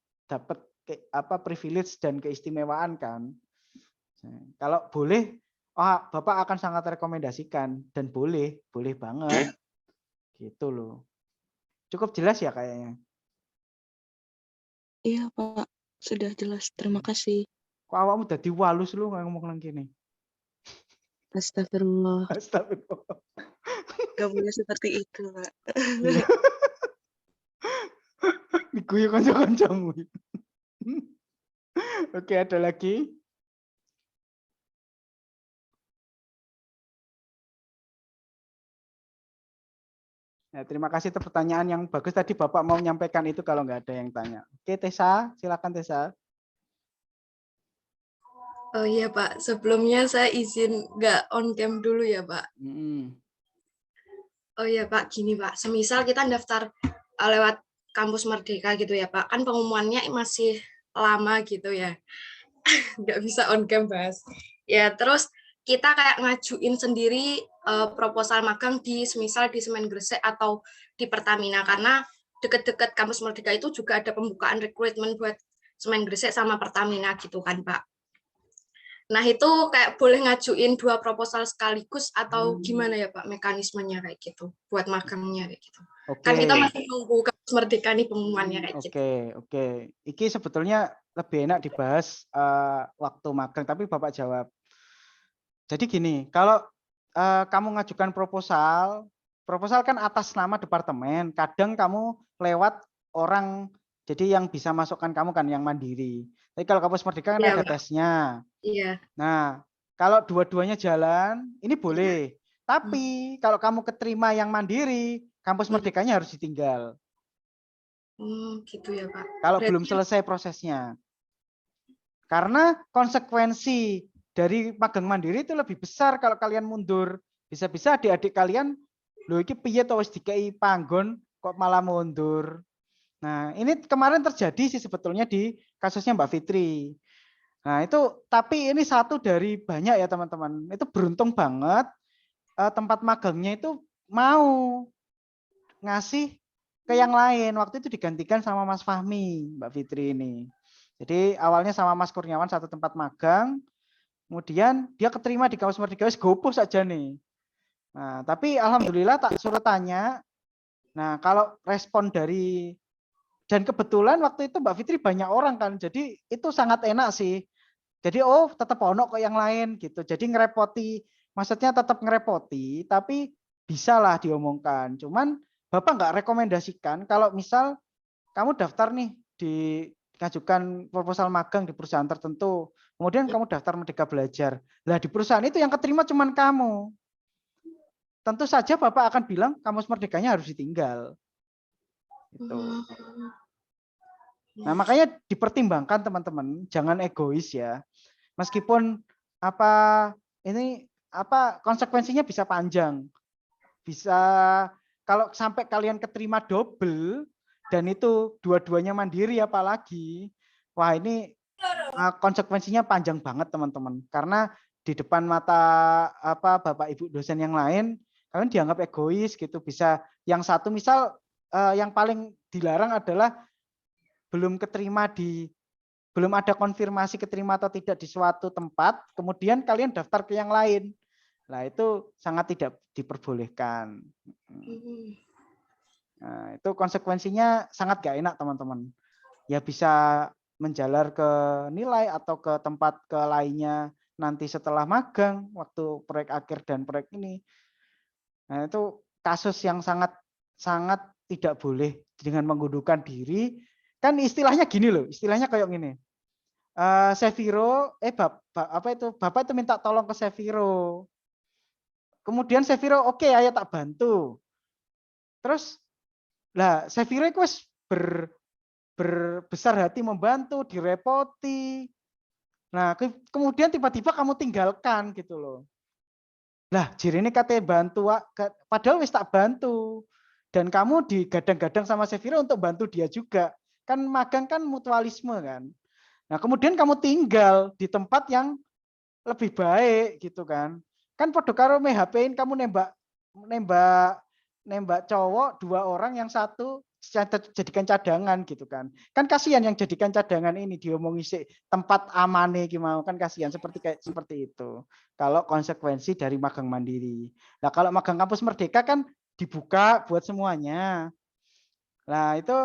privilege dan keistimewaan kan. Kalau boleh, Bapak akan sangat rekomendasikan dan boleh banget, gitu loh. Cukup jelas ya kayaknya. Iya Pak, sudah jelas. Terima kasih. Kok awakmu dadi walus lu ngomong nang kene? Astagfirullah. Astagfirullah. Gak boleh seperti itu, Pak. Diguyu kanca-kancamu. Oke, ada lagi? Ya, terima kasih atas pertanyaan yang bagus tadi Bapak mau menyampaikan itu kalau nggak ada yang tanya. Oke, Tessa, silakan Tessa. Oh iya Pak, sebelumnya saya izin nggak on cam dulu ya Pak. Oh iya Pak, gini Pak, semisal kita daftar lewat Kampus Merdeka gitu ya Pak, kan pengumumannya masih lama gitu ya, nggak bisa on cam Mas. Ya terus kita kayak ngajuin sendiri proposal magang semisal di Semen Gresik atau di Pertamina, karena deket-deket Kampus Merdeka itu juga ada pembukaan rekrutmen buat Semen Gresik sama Pertamina gitu kan Pak. Nah itu kayak boleh ngajuin 2 proposal sekaligus atau gimana ya Pak mekanismenya kayak gitu buat magangnya kayak gitu. Oke. Kan kita masih nunggu Kampus Merdeka nih pengumumannya kayak gitu. Oke. Iki sebetulnya lebih enak dibahas waktu magang, tapi Bapak jawab. Jadi gini, kalau kamu ngajukan proposal kan atas nama departemen, kadang kamu lewat orang, jadi yang bisa masukkan kamu kan yang mandiri. Tapi kalau Kampus Merdeka kan Iya, ada Pak. tesnya. Iya. Nah, kalau dua-duanya jalan, ini boleh. Tapi kalau kamu keterima yang mandiri, Kampus Merdekanya harus ditinggal. Gitu ya Pak. Kalau belum selesai prosesnya. Karena konsekuensi dari magang mandiri itu lebih besar kalau kalian mundur. Bisa-bisa adik-adik kalian, loh iki piye to wis dikei panggon kok malah mundur. Nah, ini kemarin terjadi sih sebetulnya di kasusnya Mbak Fitri. Nah, itu tapi ini satu dari banyak ya teman-teman. Itu beruntung banget tempat magangnya itu mau ngasih ke yang lain. Waktu itu digantikan sama Mas Fahmi, Mbak Fitri ini. Jadi awalnya sama Mas Kurniawan satu tempat magang, kemudian dia keterima di Kampus Merdeka, wis gopoh saja nih. Nah, tapi alhamdulillah tak suruh tanya. Nah, kalau respon dari, dan kebetulan waktu itu Mbak Fitri banyak orang kan, jadi itu sangat enak sih. Jadi tetap ono kok yang lain gitu. Jadi ngerepoti, maksudnya tetap ngerepoti, tapi bisalah diomongkan. Cuman Bapak nggak rekomendasikan kalau misal kamu daftar nih ngajukan proposal magang di perusahaan tertentu, kemudian kamu daftar Merdeka Belajar. Lah di perusahaan itu yang keterima cuman kamu. Tentu saja Bapak akan bilang Kampus Merdekanya harus ditinggal. Gitu. Nah, makanya dipertimbangkan teman-teman, jangan egois ya. Meskipun konsekuensinya bisa panjang. Bisa kalau sampai kalian keterima double dan itu dua-duanya mandiri apalagi, wah ini konsekuensinya panjang banget teman-teman. Karena di depan mata Bapak Ibu dosen yang lain, kalian dianggap egois gitu. Bisa yang satu misal yang paling dilarang adalah belum ada konfirmasi keterima atau tidak di suatu tempat, kemudian kalian daftar ke yang lain. Nah, itu sangat tidak diperbolehkan. Nah, itu konsekuensinya sangat gak enak, teman-teman. Ya bisa menjalar ke nilai atau ke tempat ke lainnya nanti setelah magang, waktu proyek akhir dan proyek ini. Nah, itu kasus yang sangat tidak boleh dengan mengundurkan diri. Kan istilahnya gini loh, istilahnya kayak gini. Seviro, Bapak itu minta tolong ke Seviro. Kemudian Seviro, oke, ayo tak bantu. Terus, lah Seviro itu berbesar hati membantu, direpoti. Nah, kemudian tiba-tiba kamu tinggalkan gitu loh. Lah, jirine kate bantu, padahal wis tak bantu. Dan kamu digadang-gadang sama Seviro untuk bantu dia juga. Kan magang kan mutualisme kan. Nah, kemudian kamu tinggal di tempat yang lebih baik gitu kan. Kan podo karo HP-in kamu nembak cowok 2 orang, yang satu jadikan cadangan gitu kan. Kan kasihan yang jadikan cadangan ini diomongi sih tempat amane iki mau, kan kasihan seperti itu. Kalau konsekuensi dari magang mandiri. Nah, kalau magang kampus Merdeka kan dibuka buat semuanya. Nah, itu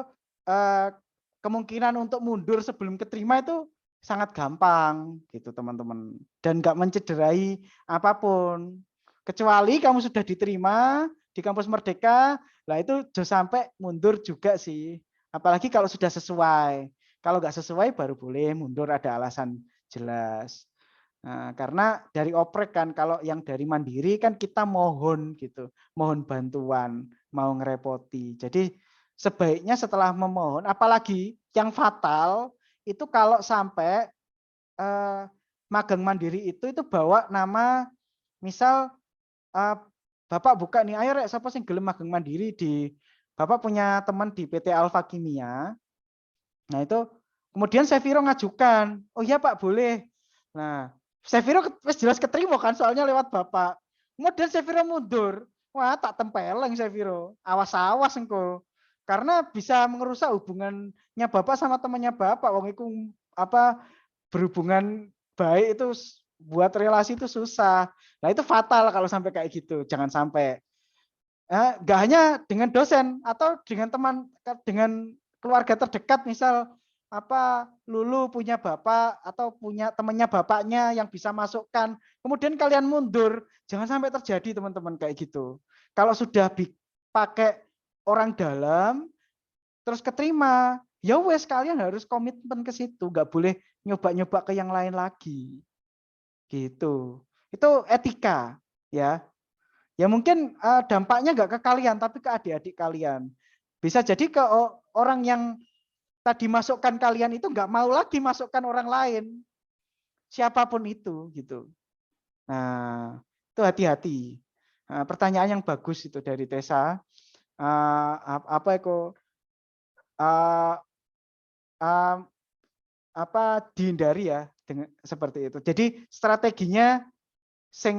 kemungkinan untuk mundur sebelum keterima itu sangat gampang gitu teman-teman, dan nggak mencederai apapun, kecuali kamu sudah diterima di kampus Merdeka, lah itu jangan sampai mundur juga sih, apalagi kalau sudah sesuai. Kalau nggak sesuai baru boleh mundur, ada alasan jelas. Nah, karena dari oprek kan, kalau yang dari mandiri kan kita mohon gitu, mohon bantuan, mau ngerepoti. Jadi sebaiknya setelah memohon, apalagi yang fatal itu kalau sampai magang mandiri itu bawa nama, misal Bapak buka nih, ayo rek siapa sing gelem magang mandiri di, Bapak punya teman di PT Alfa Kimia. Nah, itu kemudian Seviro ngajukan, oh iya Pak boleh. Nah, Seviro jelas keterima kan, soalnya lewat Bapak. Kemudian Seviro mundur, wah tak tempeleng Seviro, awas-awas engko. Karena bisa merusak hubungannya Bapak sama temannya Bapak. Wong iku berhubungan baik itu buat relasi itu susah. Nah, itu fatal kalau sampai kayak gitu. Jangan sampai. Nggak hanya dengan dosen atau dengan teman, dengan keluarga terdekat, misal Lulu punya bapak atau punya temannya bapaknya yang bisa masukkan, kemudian kalian mundur, jangan sampai terjadi teman-teman kayak gitu. Kalau sudah dipakai orang dalam terus keterima, ya wes kalian harus komitmen ke situ, nggak boleh nyoba-nyoba ke yang lain lagi. Gitu. Itu etika ya. Ya mungkin dampaknya nggak ke kalian tapi ke adik-adik kalian. Bisa jadi ke orang yang tadi masukkan kalian itu nggak mau lagi masukkan orang lain. Siapapun itu gitu. Nah, itu hati-hati. Nah, pertanyaan yang bagus itu dari Tessa. Dihindari ya dengan seperti itu. Jadi strateginya sing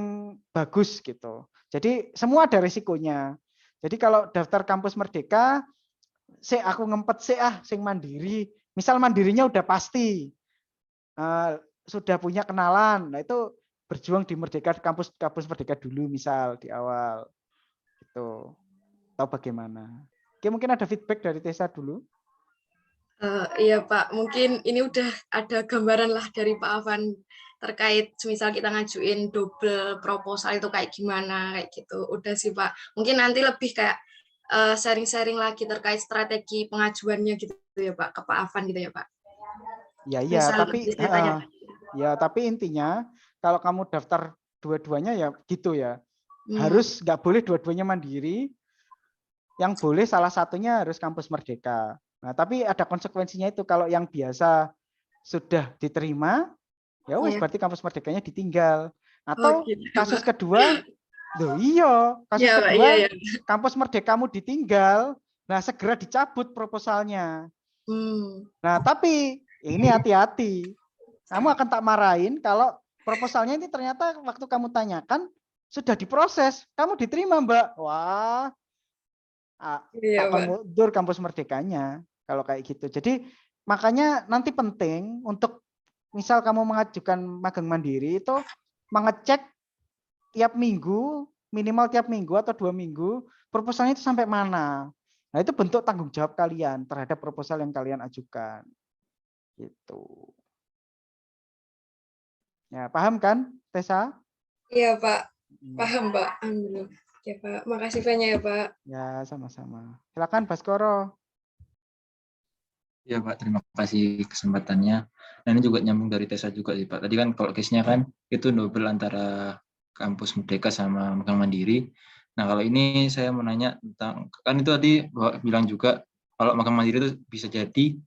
bagus gitu. Jadi semua ada risikonya. Jadi kalau daftar kampus Merdeka, aku ngempet sing mandiri. Misal mandirinya udah pasti, sudah punya kenalan. Nah itu berjuang di Merdeka, kampus Merdeka dulu misal di awal. Gitu. Atau bagaimana? Oke, mungkin ada feedback dari Tessa dulu. Iya Pak, mungkin ini udah ada gambaran lah dari Pak Afan terkait misal kita ngajuin double proposal itu kayak gimana, kayak gitu. Udah sih Pak, mungkin nanti lebih kayak sharing-sharing lagi terkait strategi pengajuannya gitu ya Pak, ke Pak Afan gitu ya Pak. Iya, tapi intinya kalau kamu daftar dua-duanya ya gitu ya. Harus nggak boleh dua-duanya mandiri. Yang boleh salah satunya harus kampus Merdeka. Nah, tapi ada konsekuensinya itu, kalau yang biasa sudah diterima, ya wes berarti kampus Merdekanya ditinggal. Atau kasus kedua, kasus kedua kampus Merdekamu ditinggal, nah segera dicabut proposalnya. Nah, tapi ini hati-hati. Kamu akan tak marahin kalau proposalnya ini ternyata waktu kamu tanyakan sudah diproses, kamu diterima Mbak. Wah, tak mundur kampus Merdekanya kalau kayak gitu. Jadi makanya nanti penting untuk misal kamu mengajukan magang mandiri itu mengecek tiap minggu, minimal tiap minggu atau 2 minggu proposalnya itu sampai mana. Nah, itu bentuk tanggung jawab kalian terhadap proposal yang kalian ajukan. Gitu. Ya, paham kan, Tessa? Iya, Pak. Paham, Pak. Alhamdulillah. Ya, Pak. Makasih banyak ya, Pak. Ya, sama-sama. Silakan, Baskoro. Ya, Pak. Terima kasih kesempatannya. Nah, ini juga nyambung dari Tessa juga sih, Pak. Tadi kan kalau case-nya kan itu double antara kampus Merdeka sama magang mandiri. Nah, kalau ini saya mau nanya tentang, kan itu tadi bilang juga kalau magang mandiri itu bisa jadi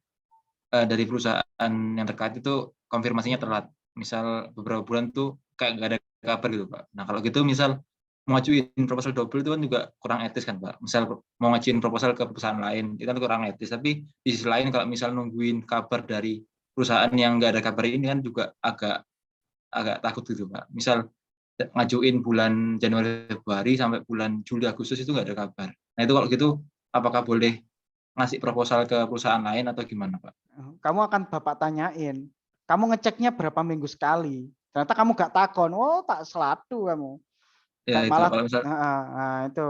dari perusahaan yang terkait itu konfirmasinya telat. misal beberapa bulan tuh kayak nggak ada kabar gitu Pak. Nah kalau gitu misal mau ngajuin proposal double itu kan juga kurang etis kan Pak. Misal mau ngajuin proposal ke perusahaan lain itu kan kurang etis. Tapi di sisi lain kalau misal nungguin kabar dari perusahaan yang nggak ada kabar ini kan juga agak takut gitu Pak. Misal ngajuin bulan Januari Februari sampai bulan Juli Agustus itu nggak ada kabar. Nah itu kalau gitu apakah boleh ngasih proposal ke perusahaan lain atau gimana Pak? Kamu akan Bapak tanyain, kamu ngeceknya berapa minggu sekali? Ternyata kamu gak takon, oh tak selatu kamu. Ya itu Malah kalau misal itu.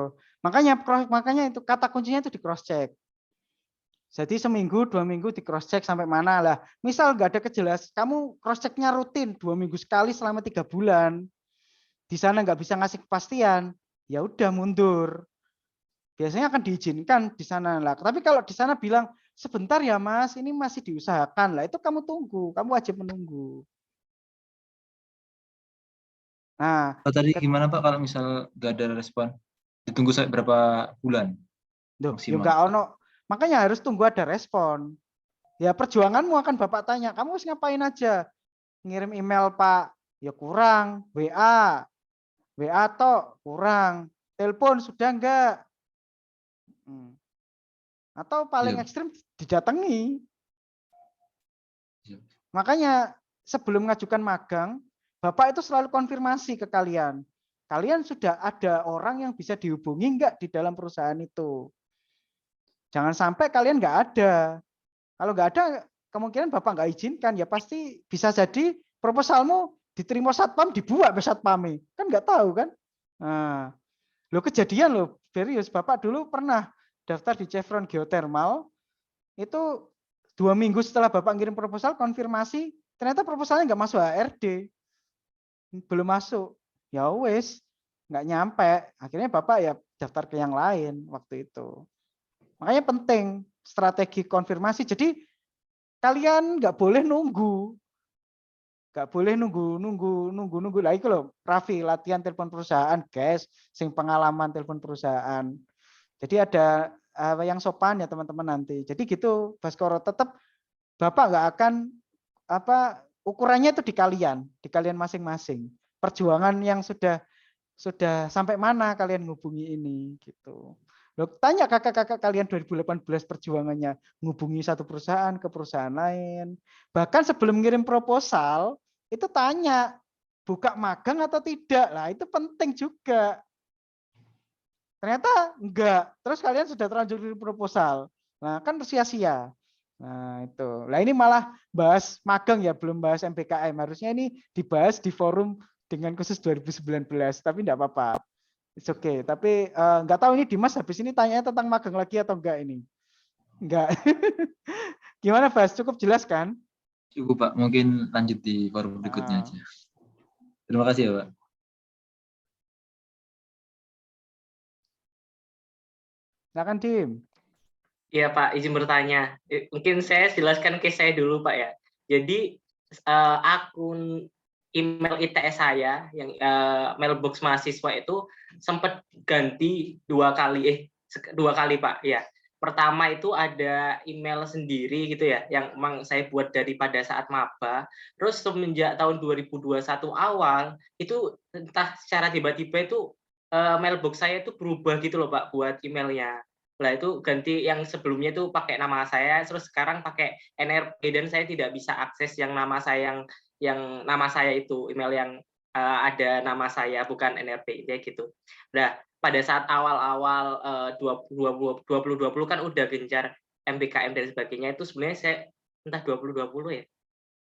Makanya itu kata kuncinya itu di cross check. Jadi seminggu, 2 minggu di cross check sampai mana lah. Misal nggak ada kejelasan, kamu cross checknya rutin 2 minggu sekali selama 3 bulan. Di sana nggak bisa ngasih kepastian, ya udah mundur. Biasanya akan diizinkan di sana lah. Tapi kalau di sana bilang sebentar ya Mas, ini masih diusahakan lah. Itu kamu tunggu, kamu wajib menunggu. Nah, tadi gimana Pak kalau misal nggak ada respon? Ditunggu sampai berapa bulan? ya nggak ono. Makanya harus tunggu ada respon. Ya perjuanganmu akan Bapak tanya, kamu harus ngapain aja? Ngirim email Pak, ya kurang. WA toh kurang. Telepon sudah enggak? Atau paling ekstrim didatangi. Makanya sebelum mengajukan magang, Bapak itu selalu konfirmasi ke kalian. Kalian sudah ada orang yang bisa dihubungi enggak di dalam perusahaan itu? Jangan sampai kalian enggak ada. Kalau enggak ada, kemungkinan Bapak enggak izinkan, ya pasti bisa jadi proposalmu diterima satpam, dibuat ke satpame. Kan enggak tahu kan? Nah, lo kejadian lo, serius. Bapak dulu pernah daftar di Chevron Geothermal, itu 2 minggu setelah Bapak ngirim proposal, konfirmasi, ternyata proposalnya nggak masuk HRD. Belum masuk. Ya wes, nggak nyampe. Akhirnya Bapak ya daftar ke yang lain waktu itu. Makanya penting strategi konfirmasi. Jadi kalian nggak boleh nunggu. Nggak boleh nunggu. Lah itu loh, Raffi, latihan telepon perusahaan, guys. Sing pengalaman telepon perusahaan. Jadi ada yang sopan ya teman-teman nanti. Jadi gitu, Baskoro, tetap Bapak nggak akan ukurannya itu di kalian masing-masing. Perjuangan yang sudah sampai mana kalian ngubungi ini gitu. Loh, tanya kakak-kakak kalian 2018 perjuangannya ngubungi satu perusahaan ke perusahaan lain. Bahkan sebelum ngirim proposal itu tanya buka magang atau tidak. Lah itu penting juga. Ternyata enggak. Terus kalian sudah terlanjur kirim proposal. Nah, kan sia-sia. Nah, itu. Lah ini malah bahas magang ya, belum bahas MBKM. Harusnya ini dibahas di forum dengan khusus 2019, tapi enggak apa-apa. It's okay. Tapi enggak tahu ini Dimas habis ini tanya tentang magang lagi atau enggak ini. Enggak. Gimana, Bas? Cukup jelas kan? Cukup, Pak. Mungkin lanjut di forum berikutnya aja. Terima kasih ya, Pak. Silakan, Dim. Iya Pak, izin bertanya. Mungkin saya jelaskan case saya dulu Pak ya. Jadi akun email ITS saya yang mailbox mahasiswa itu sempat ganti 2 kali Pak. Ya. Pertama itu ada email sendiri gitu ya, yang memang saya buat daripada saat maba. Terus semenjak tahun 2021 awal itu entah secara tiba-tiba itu mailbox saya itu berubah gitu loh Pak buat emailnya. Lah itu ganti yang sebelumnya itu pakai nama saya, terus sekarang pakai NRP dan saya tidak bisa akses yang nama saya nama saya itu email yang ada nama saya bukan NRP ya gitu. Nah pada saat awal-awal 2020 kan udah gencar MBKM dan sebagainya itu sebenarnya saya entah 2020 ya.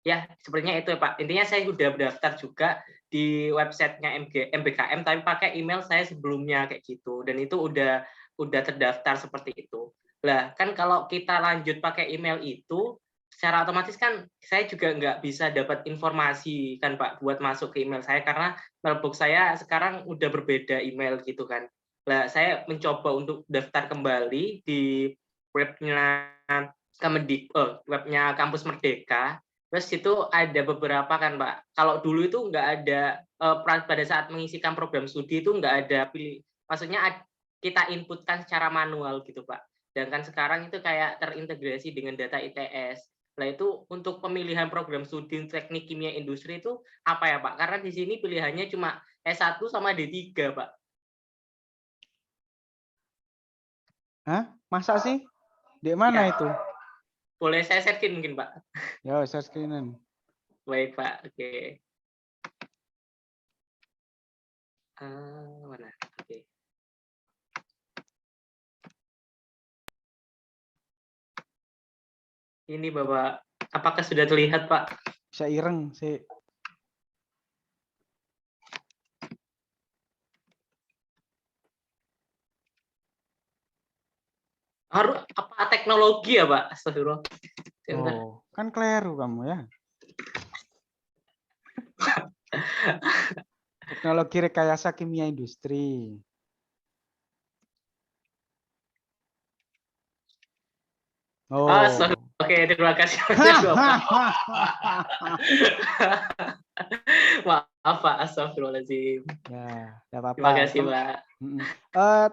Ya sepertinya itu ya Pak. Intinya saya udah berdaftar juga di websitenya MBKM tapi pakai email saya sebelumnya kayak gitu dan itu udah terdaftar seperti itu. Lah kan kalau kita lanjut pakai email itu, secara otomatis kan saya juga nggak bisa dapat informasi kan Pak buat masuk ke email saya karena mailbox saya sekarang udah berbeda email gitu kan. Lah saya mencoba untuk daftar kembali di webnya webnya Kampus Merdeka. Terus itu ada beberapa kan Pak. Kalau dulu itu nggak ada pada saat mengisikan program studi itu nggak ada maksudnya kita inputkan secara manual gitu Pak. Dan kan sekarang itu kayak terintegrasi dengan data ITS. Nah, itu untuk pemilihan program studi teknik kimia industri itu apa ya, Pak? Karena di sini pilihannya cuma S1 sama D3, Pak. Hah? Masa sih? Di mana Ya, itu? boleh saya sharing mungkin, Pak? Ya, share screen-an. Baik, Pak. Oke. Mana? Oke. Ini Bapak, apakah sudah terlihat, Pak? Bisa ireng sih. Harus apa teknologi ya, Pak? Astagfirullah. Sebentar. Oh, kan keliru kamu ya. Teknologi rekayasa kimia industri. Oh. Oke, terima kasih banyak, Bapak. Maaf, Pak. Astagfirullahaladzim. Ya, tidak apa-apa. Terima kasih, Pak.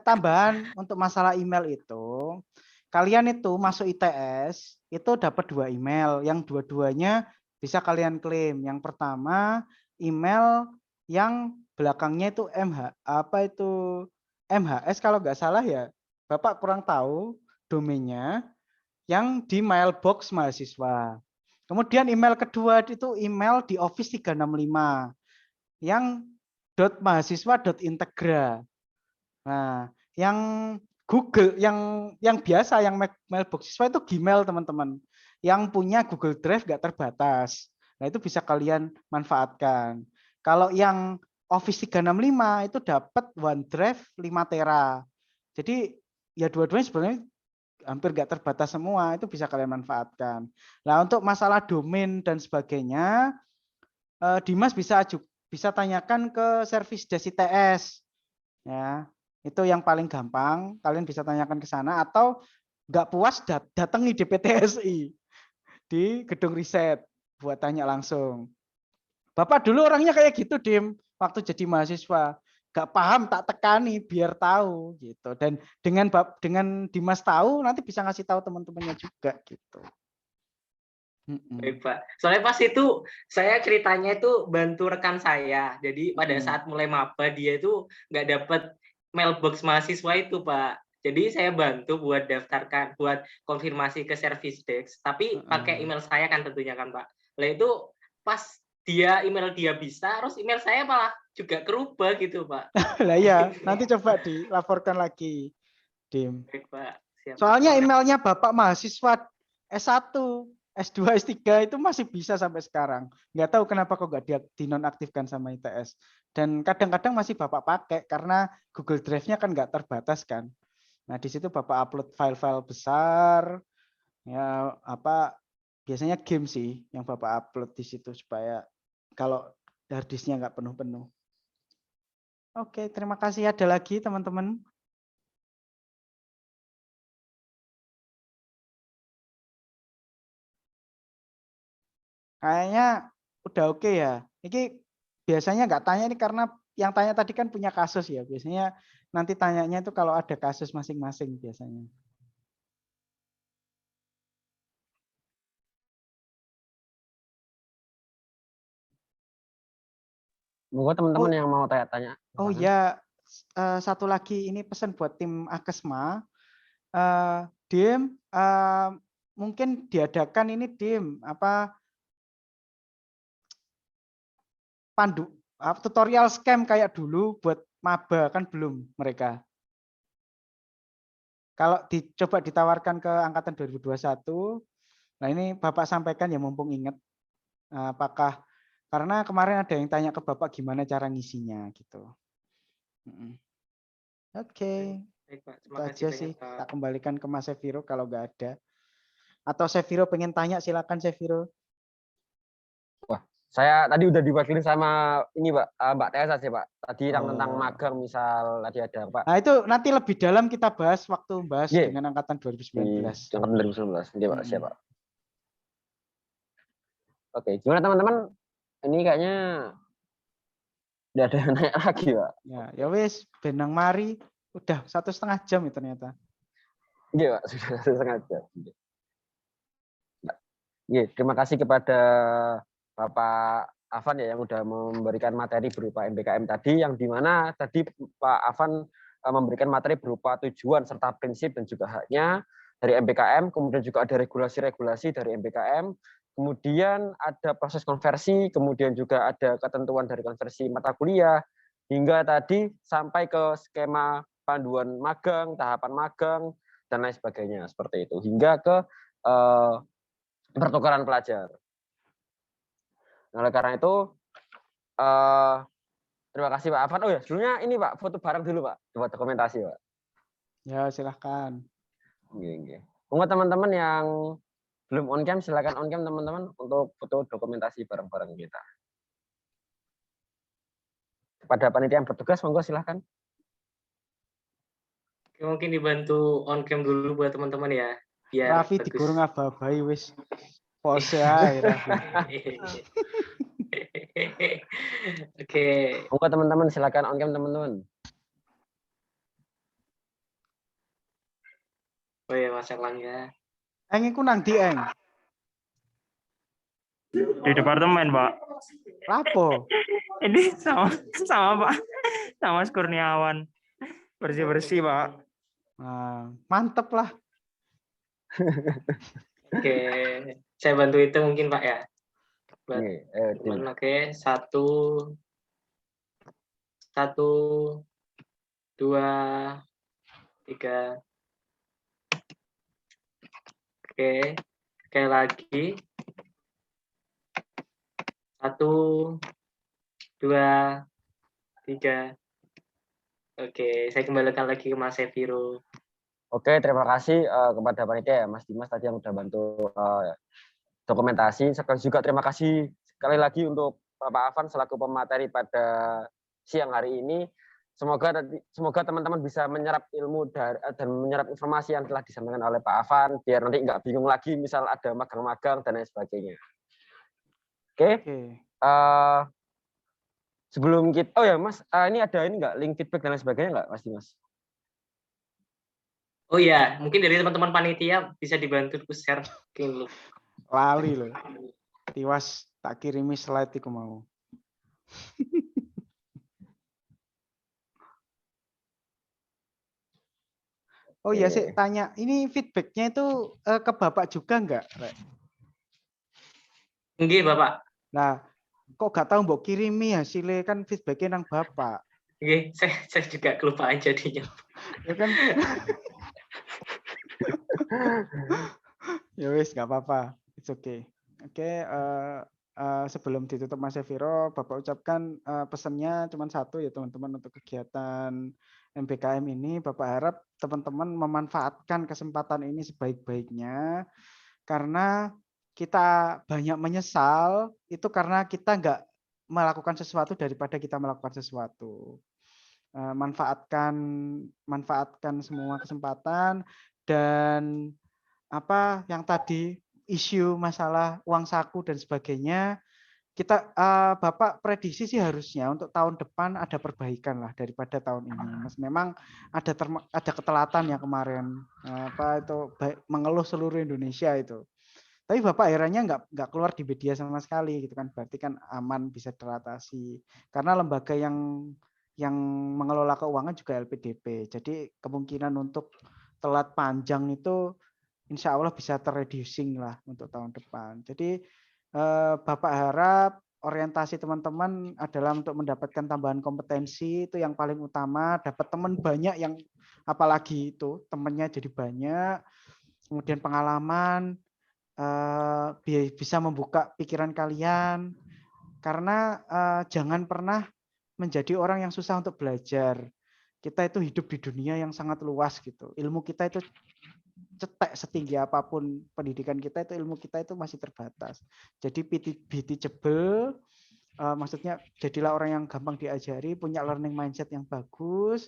Tambahan untuk masalah email itu, kalian itu masuk ITS itu dapat 2 email, yang dua-duanya bisa kalian klaim. Yang pertama email yang belakangnya itu MHS kalau nggak salah ya, Bapak kurang tahu domainnya, yang di mailbox mahasiswa. Kemudian email kedua itu email di Office 365 yang .mahasiswa.integra. Nah, yang Google yang biasa yang mailbox siswa itu Gmail, teman-teman. Yang punya Google Drive nggak terbatas. Nah, itu bisa kalian manfaatkan. Kalau yang Office 365 itu dapat OneDrive 5 tera. Jadi ya dua-duanya sebenarnya hampir nggak terbatas semua, itu bisa kalian manfaatkan. Nah, untuk masalah domain dan sebagainya, Dimas bisa tanyakan ke service desk ITS. Ya, itu yang paling gampang, kalian bisa tanyakan ke sana, atau nggak puas datangi DPTSI di gedung riset buat tanya langsung. Bapak dulu orangnya kayak gitu, Dim, waktu jadi mahasiswa. Nggak paham tak tekani biar tahu gitu. Dan dengan Dimas tahu nanti bisa ngasih tahu teman-temannya juga gitu. Baik, Pak. Soalnya pas itu saya ceritanya itu bantu rekan saya. Jadi pada saat mulai maba dia itu nggak dapat mailbox mahasiswa itu, Pak. Jadi saya bantu buat daftarkan, buat konfirmasi ke service desk. Tapi pakai email saya kan tentunya kan, Pak. Lah itu pas email dia bisa, terus email saya malah juga kerubah gitu, Pak. Lah ya, nanti coba dilaporkan lagi, Dim. Baik, Pak. Siap, Soalnya Pak. emailnya Bapak mahasiswa S1, S2, S3 itu masih bisa sampai sekarang. Nggak tahu kenapa kok nggak dinonaktifkan sama ITS. Dan kadang-kadang masih Bapak pakai karena Google Drive-nya kan nggak terbatas kan. Nah, di situ Bapak upload file-file besar, ya biasanya game sih yang Bapak upload di situ supaya kalau hard disk-nya nggak penuh-penuh. Oke, terima kasih. Ada lagi teman-teman? Kayaknya udah oke ya. Ini biasanya nggak tanya ini karena yang tanya tadi kan punya kasus ya. Biasanya nanti tanyanya itu kalau ada kasus masing-masing biasanya. Monggo teman-teman yang mau tanya-tanya. Oh ya, satu lagi ini pesan buat tim Akesma. Dim, mungkin diadakan ini Dim tutorial scam kayak dulu buat maba, kan belum mereka. Kalau coba ditawarkan ke angkatan 2021, nah ini Bapak sampaikan ya mumpung ingat, apakah karena kemarin ada yang tanya ke Bapak gimana cara ngisinya gitu. Oke. Baik, Pak. Itu aja sih. Tak kembalikan ke Mas Seviro kalau nggak ada. Atau Seviro pengen tanya, silakan Seviro. Wah, saya tadi udah diwakili sama ini Mbak Tessa sih, Pak. Tadi tentang magang misal tadi ada, Pak. Nah, itu nanti lebih dalam kita bahas waktu bahas dengan angkatan 2019. Angkatan 2019. Iya, Pak. Siap, Pak. Oke, gimana teman-teman? Ini kayaknya udah ada yang naik lagi, Pak. Ya wis, benang mari udah 1,5 jam itu ternyata. Iya, Pak, sudah 1,5 jam. Terima kasih kepada Bapak Afan ya yang sudah memberikan materi berupa MBKM tadi, yang dimana tadi Pak Afan memberikan materi berupa tujuan serta prinsip dan juga haknya dari MBKM, kemudian juga ada regulasi-regulasi dari MBKM, kemudian ada proses konversi, kemudian juga ada ketentuan dari konversi mata kuliah, hingga tadi sampai ke skema panduan magang, tahapan magang, dan lain sebagainya seperti itu, hingga ke pertukaran pelajar. Nah, oleh karena itu, terima kasih Pak Afan. Oh ya, sebelumnya ini Pak, foto bareng dulu Pak, buat dokumentasi Pak. Ya, silahkan. Monggo teman-teman yang belum on cam, silakan on cam teman-teman untuk foto dokumentasi bareng-bareng kita. Kepada panitia yang bertugas, monggo silahkan. Mungkin dibantu on cam dulu buat teman-teman ya. Biar Raffi bagus. digurung abai wis pose ae Raffi. Oke. Monggo teman-teman silakan on cam teman-teman. Oh ya, Mas Erlangga. Eng iku nang ndi, Eng? Di departemen, Pak. Lapo? Ini sama Pak. Sama Mas Kurniawan. Bersih-bersih, Pak. Nah, mantep lah. Oke, saya bantu itu mungkin Pak ya. Oke, 1, 2, 3. Oke, sekali lagi. 1, 2, 3. Oke, saya kembalikan lagi ke Mas Seviro. Oke, terima kasih kepada panitia ya, Mas Dimas tadi yang sudah bantu dokumentasi. Sekali juga terima kasih sekali lagi untuk Bapak Afan selaku pemateri pada siang hari ini. Semoga teman-teman bisa menyerap ilmu dan menyerap informasi yang telah disampaikan oleh Pak Afan, biar nanti nggak bingung lagi misal ada magang-magang dan lain sebagainya. Oke. Sebelum kita, oh ya Mas, ini ada ini nggak link feedback dan lain sebagainya nggak, Mas Dimas? Oh ya, mungkin dari teman-teman panitia bisa dibantu share link. Lali loh. Tiwas tak kirimi slide iku mau. Oh iya sih, tanya, ini feedbacknya itu ke Bapak juga enggak, Rek? Enggak, Bapak. Nah, kok gak tahu mbok kirimi hasilnya kan feedbacknya nang Bapak. Oke, saya juga kelupaan jadinya. Ya kan? Ya wis, nggak apa-apa, it's okay. Oke, sebelum ditutup Mas Seviro, Bapak ucapkan pesannya cuma satu ya teman-teman untuk kegiatan MBKM ini. Bapak harap teman-teman memanfaatkan kesempatan ini sebaik-baiknya, karena kita banyak menyesal itu karena kita nggak melakukan sesuatu daripada kita melakukan sesuatu. Manfaatkan semua kesempatan, dan apa yang tadi isu masalah uang saku dan sebagainya, kita Bapak prediksi sih harusnya untuk tahun depan ada perbaikan lah daripada tahun ini. Mas, memang ada ketelatan ya kemarin mengeluh seluruh Indonesia itu. Tapi Bapak akhirnya nggak keluar di media sama sekali gitu kan, berarti kan aman, bisa teratasi. Karena lembaga yang mengelola keuangan juga LPDP. Jadi kemungkinan untuk telat panjang itu insya Allah bisa terreducing lah untuk tahun depan. Jadi Bapak harap orientasi teman-teman adalah untuk mendapatkan tambahan kompetensi, itu yang paling utama. Dapat teman banyak, yang apalagi itu temannya jadi banyak. Kemudian pengalaman, bisa membuka pikiran kalian. Karena jangan pernah menjadi orang yang susah untuk belajar. Kita itu hidup di dunia yang sangat luas gitu. Ilmu kita itu cetek setinggi apapun pendidikan kita, itu ilmu kita itu masih terbatas. Jadi be teachable, maksudnya jadilah orang yang gampang diajari, punya learning mindset yang bagus.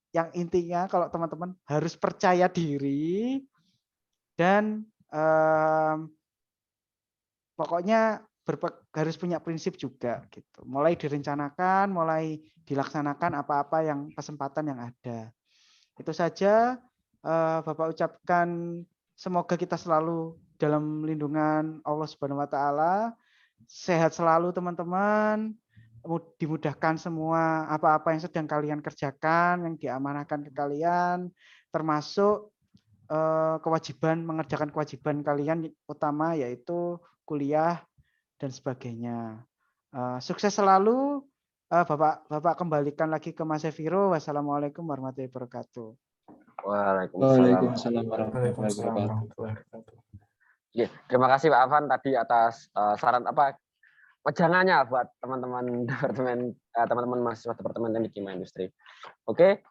Yang intinya kalau teman-teman harus percaya diri, dan pokoknya harus punya prinsip juga gitu. Mulai direncanakan, mulai dilaksanakan apa-apa yang kesempatan yang ada. Itu saja. Bapak ucapkan semoga kita selalu dalam lindungan Allah Subhanahu wa taala. Sehat selalu teman-teman. Dimudahkan semua apa-apa yang sedang kalian kerjakan, yang diamanahkan ke kalian, termasuk kewajiban mengerjakan kewajiban kalian utama yaitu kuliah dan sebagainya. Sukses selalu. Bapak kembalikan lagi ke Mas Seviro. Wassalamualaikum warahmatullahi wabarakatuh. Waalaikumsalam warahmatullahi wabarakatuh. Ya, terima kasih Pak Afan tadi atas saran wejangannya buat teman-teman teman-teman mahasiswa Departemen Teknik Kimia Industri. Oke,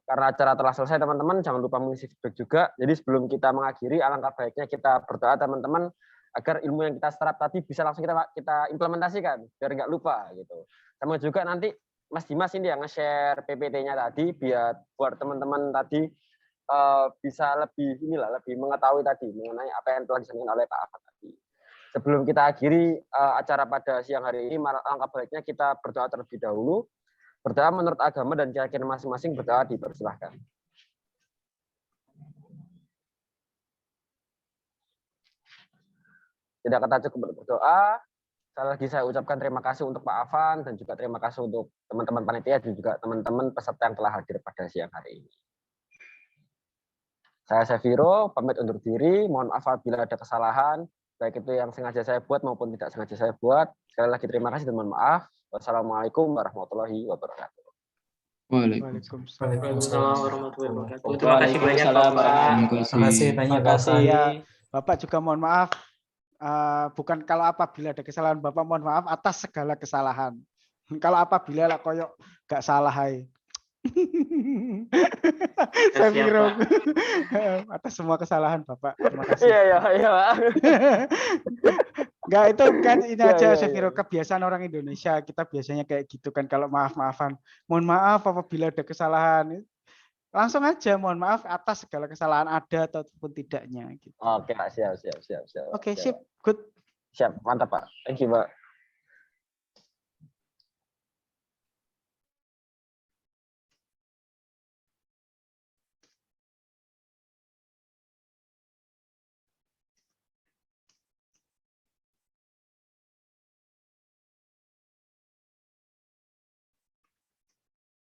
karena acara telah selesai teman-teman, jangan lupa mengisi feedback juga. Jadi sebelum kita mengakhiri, alangkah baiknya kita berdoa teman-teman agar ilmu yang kita serap tadi bisa langsung kita implementasikan biar nggak lupa gitu. Sama juga nanti Mas Dimas ini yang nge-share PPT-nya tadi biar buat teman-teman tadi bisa lebih mengetahui tadi mengenai apa yang telah disampaikan oleh Pak Afan tadi. Sebelum kita akhiri acara pada siang hari ini, alangkah baiknya kita berdoa terlebih dahulu. Berdoa menurut agama dan keyakinan masing-masing, berdoa dipersilahkan. Tidak kata cukup berdoa. Sekali lagi saya ucapkan terima kasih untuk Pak Afan dan juga terima kasih untuk teman-teman panitia dan juga teman-teman peserta yang telah hadir pada siang hari ini. Saya Seviro, pamit undur diri. Mohon maaf apabila ada kesalahan, baik itu yang sengaja saya buat maupun tidak sengaja saya buat. Sekali lagi terima kasih dan mohon maaf. Wassalamualaikum warahmatullahi wabarakatuh. Waalaikumsalam warahmatullahi wabarakatuh. Terima kasih banyak Bapak. Terima kasih banyak Bapak. Ya, Bapak juga mohon maaf. Bukan kalau apabila ada kesalahan, Bapak mohon maaf atas segala kesalahan. Kalau apabila lah koyok gak salah hai. Saya kira atas semua kesalahan Bapak. Terima kasih. Iya Pak. Enggak, itu kan ini aja saya kira kebiasaan orang Indonesia. Kita biasanya kayak gitu kan kalau maaf-maafan. Mohon maaf apabila ada kesalahan. Langsung aja mohon maaf atas segala kesalahan ada ataupun tidaknya gitu. Oke Pak, siap. Oke, sip. Good. Siap, mantap Pak. Thank you Pak.